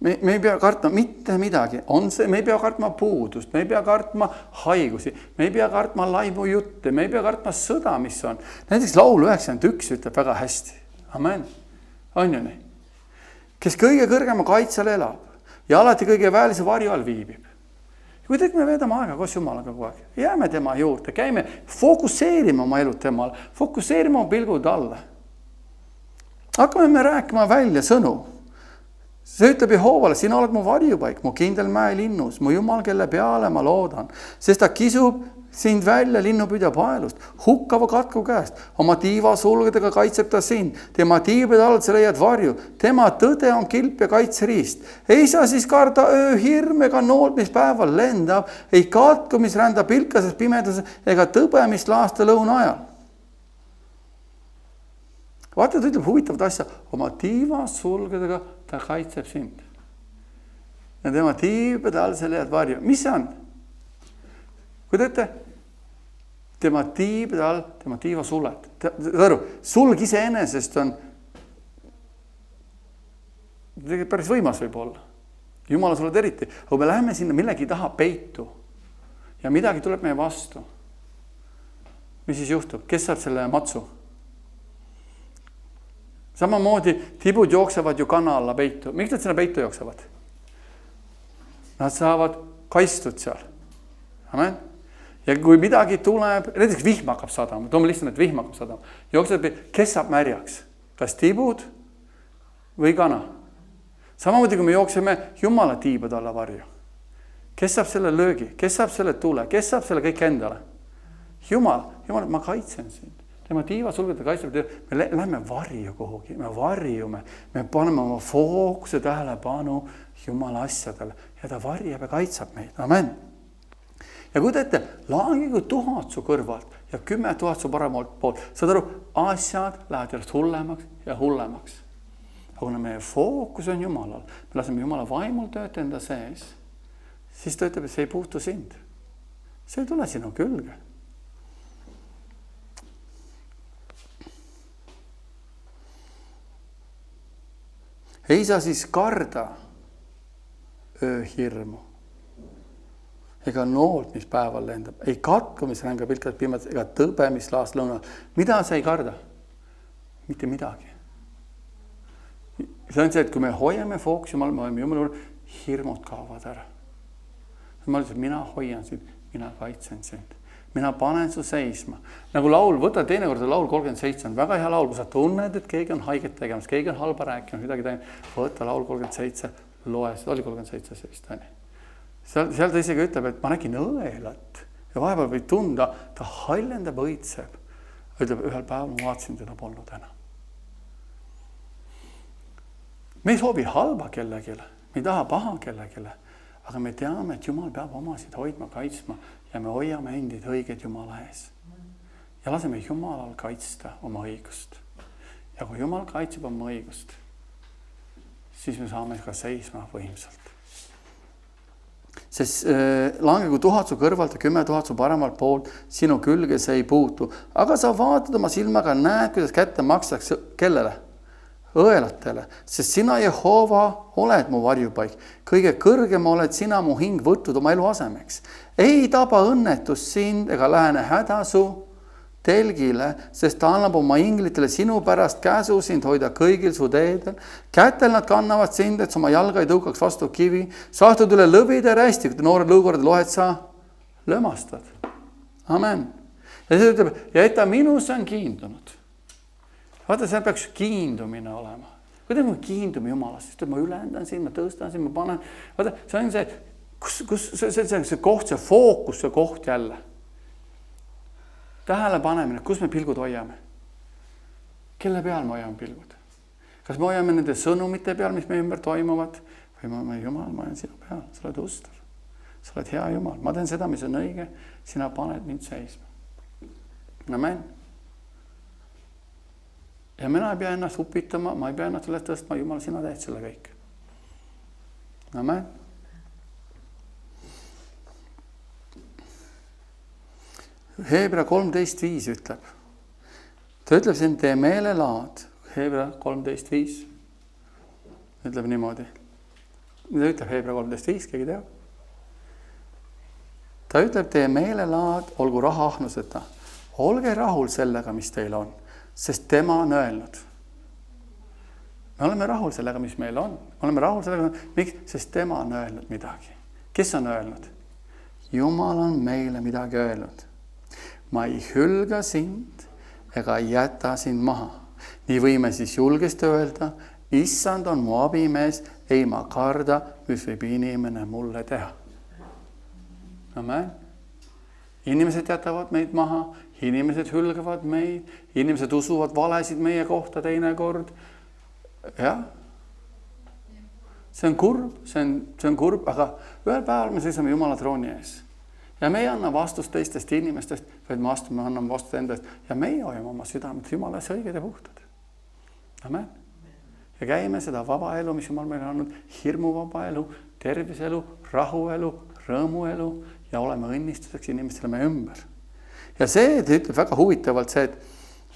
Me ei pea kartma mitte midagi. Me ei pea kartma puudust, me ei pea kartma haigusi, me ei pea kartma laimujutte, me ei pea kartma sõda, mis on. Näiteks laul 91 ütleb väga hästi. Amen. On ju nii? Kes kõige kõrgema kaitsel elab ja alati kõige väelise varju all viibib. Kui me veedame aega koos Jumalaga kogu aeg, jääme tema juurde, käime, fokusseerime oma elu temal, fokusseerime oma pilgud alla. Hakkame me rääkima välja sõnu. See ütleb Jehoovale, sina oled mu varjupaik, mu kindel mäe linnus, mu Jumal, kelle peale ma loodan, sest ta kisub sind välja linnupüüdja paelust, hukkava katku käest, oma tiiva sulgedega kaitseb ta sind, tema tiibade all sa leiad varju, tema tõde on kilp ja kaitseriist. Ei saa siis karda ööhirm ega noolt, mis päeval lendab, ei katku, mis rändab pilkases pimeduses ega tõbe, mis laasta lõuna ajal. Vaata, ta ütleb huvitavat asja, oma tiiva sulgedega ta kaitseb sind. Ja tema tiibade all sa leiad varju. Mis see on? Kui te ütlete, tema tiibade all, tema tiiva suled. Sulg iseenesest on päris võimas võib olla. Jumala suled eriti. Aga me läheme sinna millegi taha peitu. Ja midagi tuleb meie vastu. Mis siis juhtub? Kes saab selle matsu? Samamoodi tibud jooksevad ju kana alla peitu. Miks nad sinna peitu jooksevad? Nad saavad kaistud seal. Amen. Ja kui midagi tuleb, näiteks vihm hakkab sadama, toome lihtsalt, et vihm hakkab sadama. Jookseb, kes saab märjaks? Kas tibud või kana? Samamoodi, kui me jookseme Jumala tiibad alla varju. Kes saab selle löögi? Kes saab selle tule? Kes saab selle kõik endale? Jumal, ma kaitsen sind. Tema tiiva sulgeda kaitseb, me lähme varju kuhugi, me varjume, me paneme oma fookuse tähelepanu Jumala asjadele ja ta varjab ja kaitsab meid. Amen. Ja kui teete, langigu 1000 su kõrvalt ja 10 000 su paremalt poolt, saad aru, asjad lähevad järjest hullemaks ja hullemaks. Aga kuna meie fookus on Jumalal, me laseme Jumala vaimul tööd enda sees, siis ta ütleb, et see ei puutu sind. See ei tule sinu külge. Ei saa siis karda ööhirmu ega noolt, mis päeval lendab, ei katku, mis rängab pilkad pimedas, ega tõbe, mis laast lõunal. Mida sa ei karda? Mitte midagi. See on see, et kui me hoiame fookus Jumala, hirmud kaovad ära. Ma ütlen, mina hoian sind, mina kaitsen sind. Mina panen su seisma. Nagu laul, võta teinekord laul 37 on väga hea laul, kui sa tunned, et keegi on haiget tegemas, keegi on halba rääkinud, midagi teinud. Võta laul 37, loe, see oli 37 sellist. Seal ta isegi ütleb, et ma nägin õelat ja vahepeal võid tunda, ta hallendab õitseb. Ütleb, ühel päeval ma vaatasin, teda polnud enam. Me ei soovi halba kellegile, me ei taha paha kellegile, aga me teame, et Jumal peab omasid hoidma, kaitsma ja me hoiame endid õiged Jumala ees. Ja laseme Jumalal kaitsta oma õigust. Ja kui Jumal kaitseb oma õigust, siis me saame ka seisma võimsalt. Sest langegu 1000 su kõrvalt ja 10 000 su paremalt poolt, sinu külge see ei puutu. Aga sa vaatad oma silmaga, näed, kuidas kätte makstakse kellele? Õelatele, sest sina, Jehoova, oled mu varjupaik. Kõige kõrgem oled sina mu hing võttud oma elu asemeks. Ei taba õnnetus sind ega lähene häda su telgile, sest ta annab oma inglitele sinu pärast käsu sind hoida kõigil su teedel. Kätel nad kannavad sind, et oma jalga ei tõukaks vastu kivi. Saastud üle lõvide ja rästikute, noored lõukorrad lohed sa lömastad. Amen. Ja see ütleb, ja et ta minus on kiindunud. Vaata, seal peaks kiindumine olema. Kuidas me kiindume Jumalast? Sest ma ülendan siin, ma tõstan siin, ma panen. Vaata, see on see, kus see koht, see fookus, see koht jälle. Tähele panemine, kus me pilgud hoiame? Kelle peal me hoiame pilgud? Kas me hoiame nende sõnumite peal, mis meie ümber toimuvad? Või ma Jumal, ma olen sinu peal, sa oled ustav. Sa oled hea Jumal, ma teen seda, mis on õige, sina paned mind seisma. Amen. Ja mina ei pea ennast upitama, ma ei pea ennast üles tõstma, Jumal, sina teed selle kõik. Amen. Hebra 13.5 ütleb. Ta ütleb siin, tee meelelaad. Hebra 13.5 ütleb niimoodi. Mida ütleb Hebra 13.5, keegi teab? Ta ütleb, tee meelelaad, olgu raha ahnuseta. Olge rahul sellega, mis teil on, sest tema on öelnud. Me oleme rahul sellega, mis meil on. Me oleme rahul sellega, miks? Sest tema on öelnud midagi. Kes on öelnud? Jumal on meile midagi öelnud. Ma ei hülga sind ega jäta sind maha. Nii võime siis julgesti öelda, issand on mu abimees, ei ma karda, mis võib inimene mulle teha. Amen. Inimesed jätavad meid maha, inimesed hülgavad meid, inimesed usuvad valesid meie kohta teinekord. Jah. See on kurb, see on kurb, aga ühel päeval me seisame Jumala trooni ees. Ja me ei anna vastust teistest inimestest, vaid me anname vastust endast. Ja meie hoiame oma südamed Jumala ees õiged ja puhtad. Amen. Ja käime seda vaba elu, mis Jumal meile on andnud, hirmuvaba elu, terviselu, rahuelu, rõõmuelu ja oleme õnnistuseks inimestele meie ümber. Ja see ütleb väga huvitavalt see, et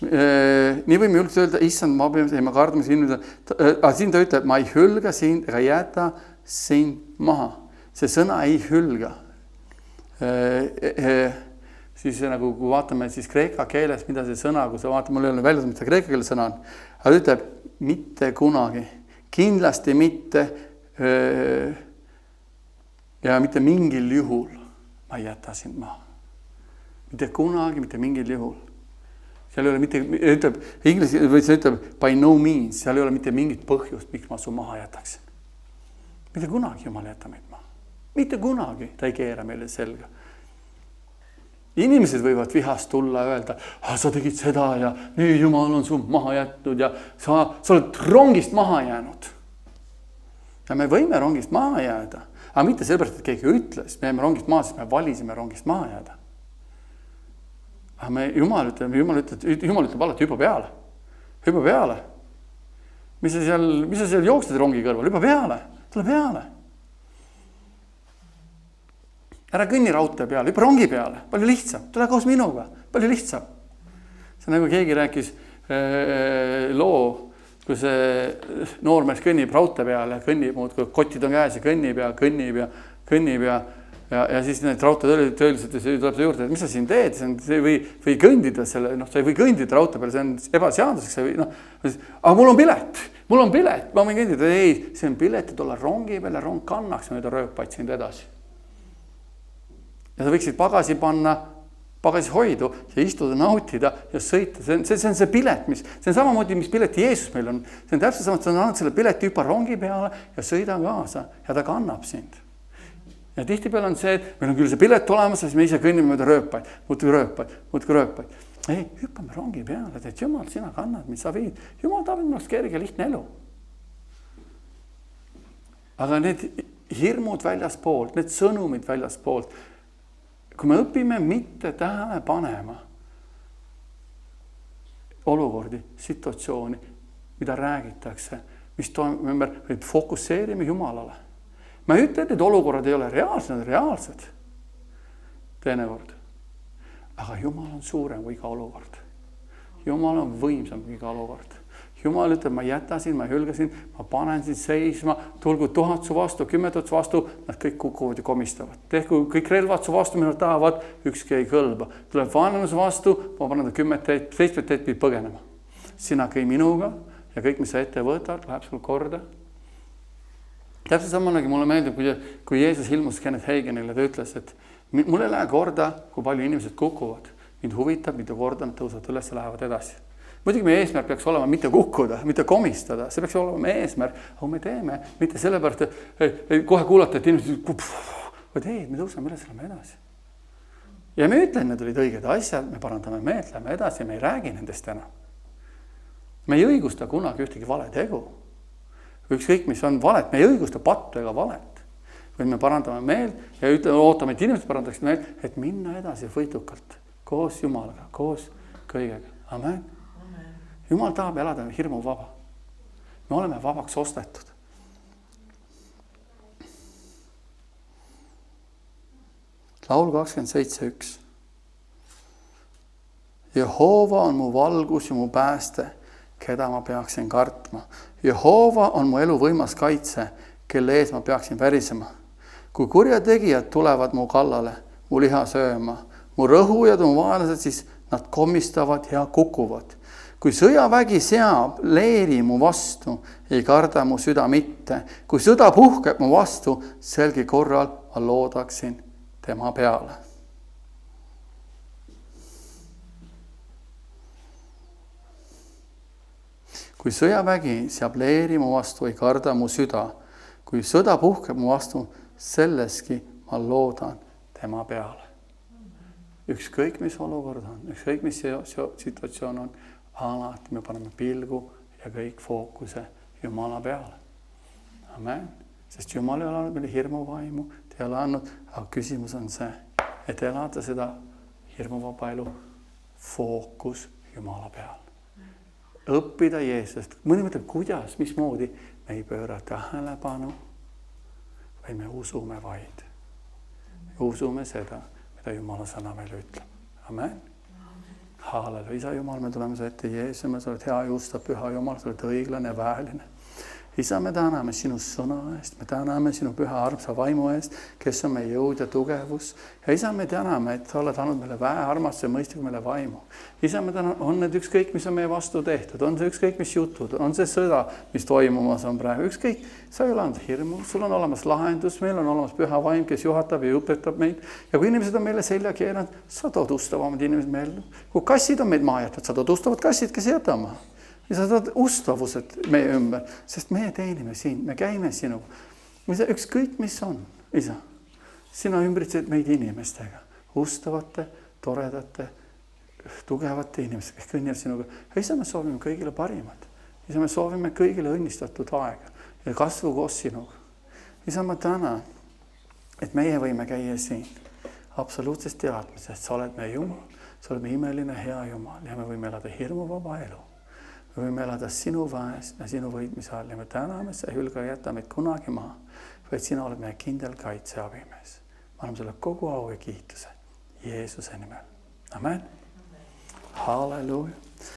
nii võime julgelt öelda, issand, ma abimees, ei ma karda, mis inimesed, aga siin ta ütleb, ma ei hülga sind ega jäta sind maha. See sõna ei hülga. Siis nagu kui vaatame siis kreeka keeles, mida see sõna, kui sa vaatame, mul ei ole välja, mis see kreeka keele sõna on, aga ta ütleb mitte kunagi, kindlasti mitte ja mitte mingil juhul ma ei jäta sind maha. Mitte kunagi, mitte mingil juhul. Seal ei ole mitte, ütleb, inglise või see ütleb by no means, seal ei ole mitte mingit põhjust, miks ma su maha jätaksin. Mitte kunagi Jumal jäta meid maha. Mitte kunagi ta ei keera meile selga. Inimesed võivad vihast tulla ja öelda, sa tegid seda ja nüüd Jumal on su maha jätnud ja sa oled rongist maha jäänud. Ja me võime rongist maha jääda, aga mitte sellepärast, et keegi ütles, me jäime rongist maha, sest me valisime rongist maha jääda. Aga Jumal ütleb alati hüppa peale. Hüppa peale. Mis sa seal jooksed rongi kõrval? Hüppa peale. Tule peale. Ära kõnni raudtee peale, hüppa rongi peale. Palju lihtsam. Tule koos minuga. Palju lihtsam. See nagu keegi rääkis loo, kui see noormees kõnnib raudtee peale, kõnnib, kotid on käes ja kõnnib ja siis need raudteetöölised tuleb see juurde, et mis sa siin teed, või kõndida selle, sa ei või kõndida raudtee peale, see on ebaseaduseks, aga mul on pilet, ma võin kõndida, ei, see on pilet, et olla rongi peale, rong kannaks mööda rööpaid sind edasi. Ja sa võiksid pagasi panna, pagasi hoidu ja istuda, nautida ja sõita. See on see pilet, see on samamoodi, mis pileti Jeesus meil on. See on täpselt sama, et sa on andnud selle pileti hüppa rongi peale ja sõida kaasa ja ta kannab sind. Ja tihtipeale on see, et meil on küll see pilet olemas, siis me ise kõnnime mööda rööpaid, muudki rööpaid. Ei, hüppame rongi peale, et Jumal, sina kannad, mis sa viid. Jumal tahab minust kerge lihtne elu. Aga need hirmud väljaspoolt, need sõnumid väljaspoolt, kui me õpime mitte tähele panema olukordi, situatsiooni, mida räägitakse, mis toimub ümber, või fokusseerime Jumalale. Ma ei ütle, et need olukorrad ei ole reaalsed, need on reaalsed. Teinekord. Aga Jumal on suurem kui iga olukord. Jumal on võimsam kui iga olukord. Jumal ütleb, ma jätasin, ma hülgasin, ma panen sind seisma, tulgu 1000 su vastu, 10 000 vastu, nad kõik kukuvad ja komistavad. Tehku kõik relvad su vastu, mida tahavad, ükski ei kõlba. Tuleb vaenlane su vastu, ma panen 7 teed pidi põgenema. Sina kõi minuga ja kõik, mis sa ette võtad, läheb sul korda. Täpselt samanagi mulle meeldib, kui Jeesus ilmus Kenneth Hagenile, ta ütles, et mul ei lähe korda, kui palju inimesed kukuvad. Mind huvitab, mitu korda nad tõusevad üles ja lähevad edasi. Muidugi meie eesmärk peaks olema mitte kukkuda, mitte komistada, see peaks olema meie eesmärk, aga me teeme mitte sellepärast, et kohe kuulata, et inimesed vaid ei, me tõuseme üles, lähme edasi. Ja me ütlen, need olid õiged asjad, me parandame meelt, lähme edasi, me ei räägi nendest enam. Me ei õigusta kunagi ühtegi valetegu. Ükskõik, mis on valet, me ei õigusta pattu ega valet. Või me parandame meelt ja ootame, et inimesed parandaksid meelt, et minna edasi võidukalt, koos Jumalaga, koos kõigega. Amen. Jumal tahab elada hirmu vaba. Me oleme vabaks ostetud. Laul 27:1. Jehova on mu valgus ja mu pääste, keda ma peaksin kartma. Jehova on mu elu võimas kaitse, kelle ees ma peaksin värisema. Kui kurjategijad tulevad mu kallale, mu liha sööma, mu rõhujad, mu vaenlased, siis nad komistavad ja kukuvad. Kui sõjavägi seab leeri mu vastu, ei karda mu süda mitte. Kui sõda puhkeb mu vastu, selgi korral ma loodaksin tema peale. Kui sõjavägi seab leeri mu vastu, ei karda mu süda. Kui sõda puhkeb mu vastu, selleski ma loodan tema peale. Ükskõik, mis olukord on, ükskõik, mis situatsioon on, alati me paneme pilgu ja kõik fookuse Jumala peale. Amen. Sest Jumal ei ole andnud meile hirmuvaimu, ta ei ole andnud, aga küsimus on see, et elada seda hirmuvaba elu fookus Jumala peale. Õppida Jeesust. Mõni mõtleb, kuidas, mismoodi me ei pööra tähelepanu, vaid me usume vaid. Me usume seda, mida Jumala sõna meile ütleb. Amen. Halleluja. Isa Jumal, me tuleme su ette Jeesus, me sa oled hea juusta, püha Jumal, sa oled õiglane, väeline. Isa, me täname sinu sõna eest, me täname sinu püha armsa vaimu eest, kes on meie jõud ja tugevus. Ja isa, me täname, et sa oled andnud meile väe armastuse mõistliku meile vaimu. Isa, me täname, on need ükskõik, mis on meie vastu tehtud, on see ükskõik, mis jutud, on see sõda, mis toimumas on praegu, ükskõik, sa ei ole andnud hirmu, sul on olemas lahendus, meil on olemas püha vaim, kes juhatab ja õpetab meid. Ja kui inimesed on meile selja keeranud, sa tood ustavamad inimesed meelde. Kui kassid on meid maha jätnud, sa tood ustavad kassid, kes ei jäta maha. Ja sa tood ustavused meie ümber, sest meie teenime siin, me käime sinu. Ükskõik, mis on, isa, sina ümbritsed meid inimestega, ustavate, toredate, tugevate inimestega, kes kõnnivad sinuga. Ja isa, me soovime kõigile parimat. Isa, me soovime kõigile õnnistatud aega ja kasvu koos sinuga. Isa, ma tänan, et meie võime käia siin absoluutsest teadmisest. Sa oled meie Jumal, sa oled meie imeline hea Jumal ja me võime elada hirmuvaba elu. Me võime elada sinu väes ja sinu võitmise all ja me täname, sa ei hülga jätta meid kunagi maha, vaid sina oled meie kindel kaitse abimees. Ma annan sulle kogu au ja kiituse Jeesuse nimel. Amen. Halleluja.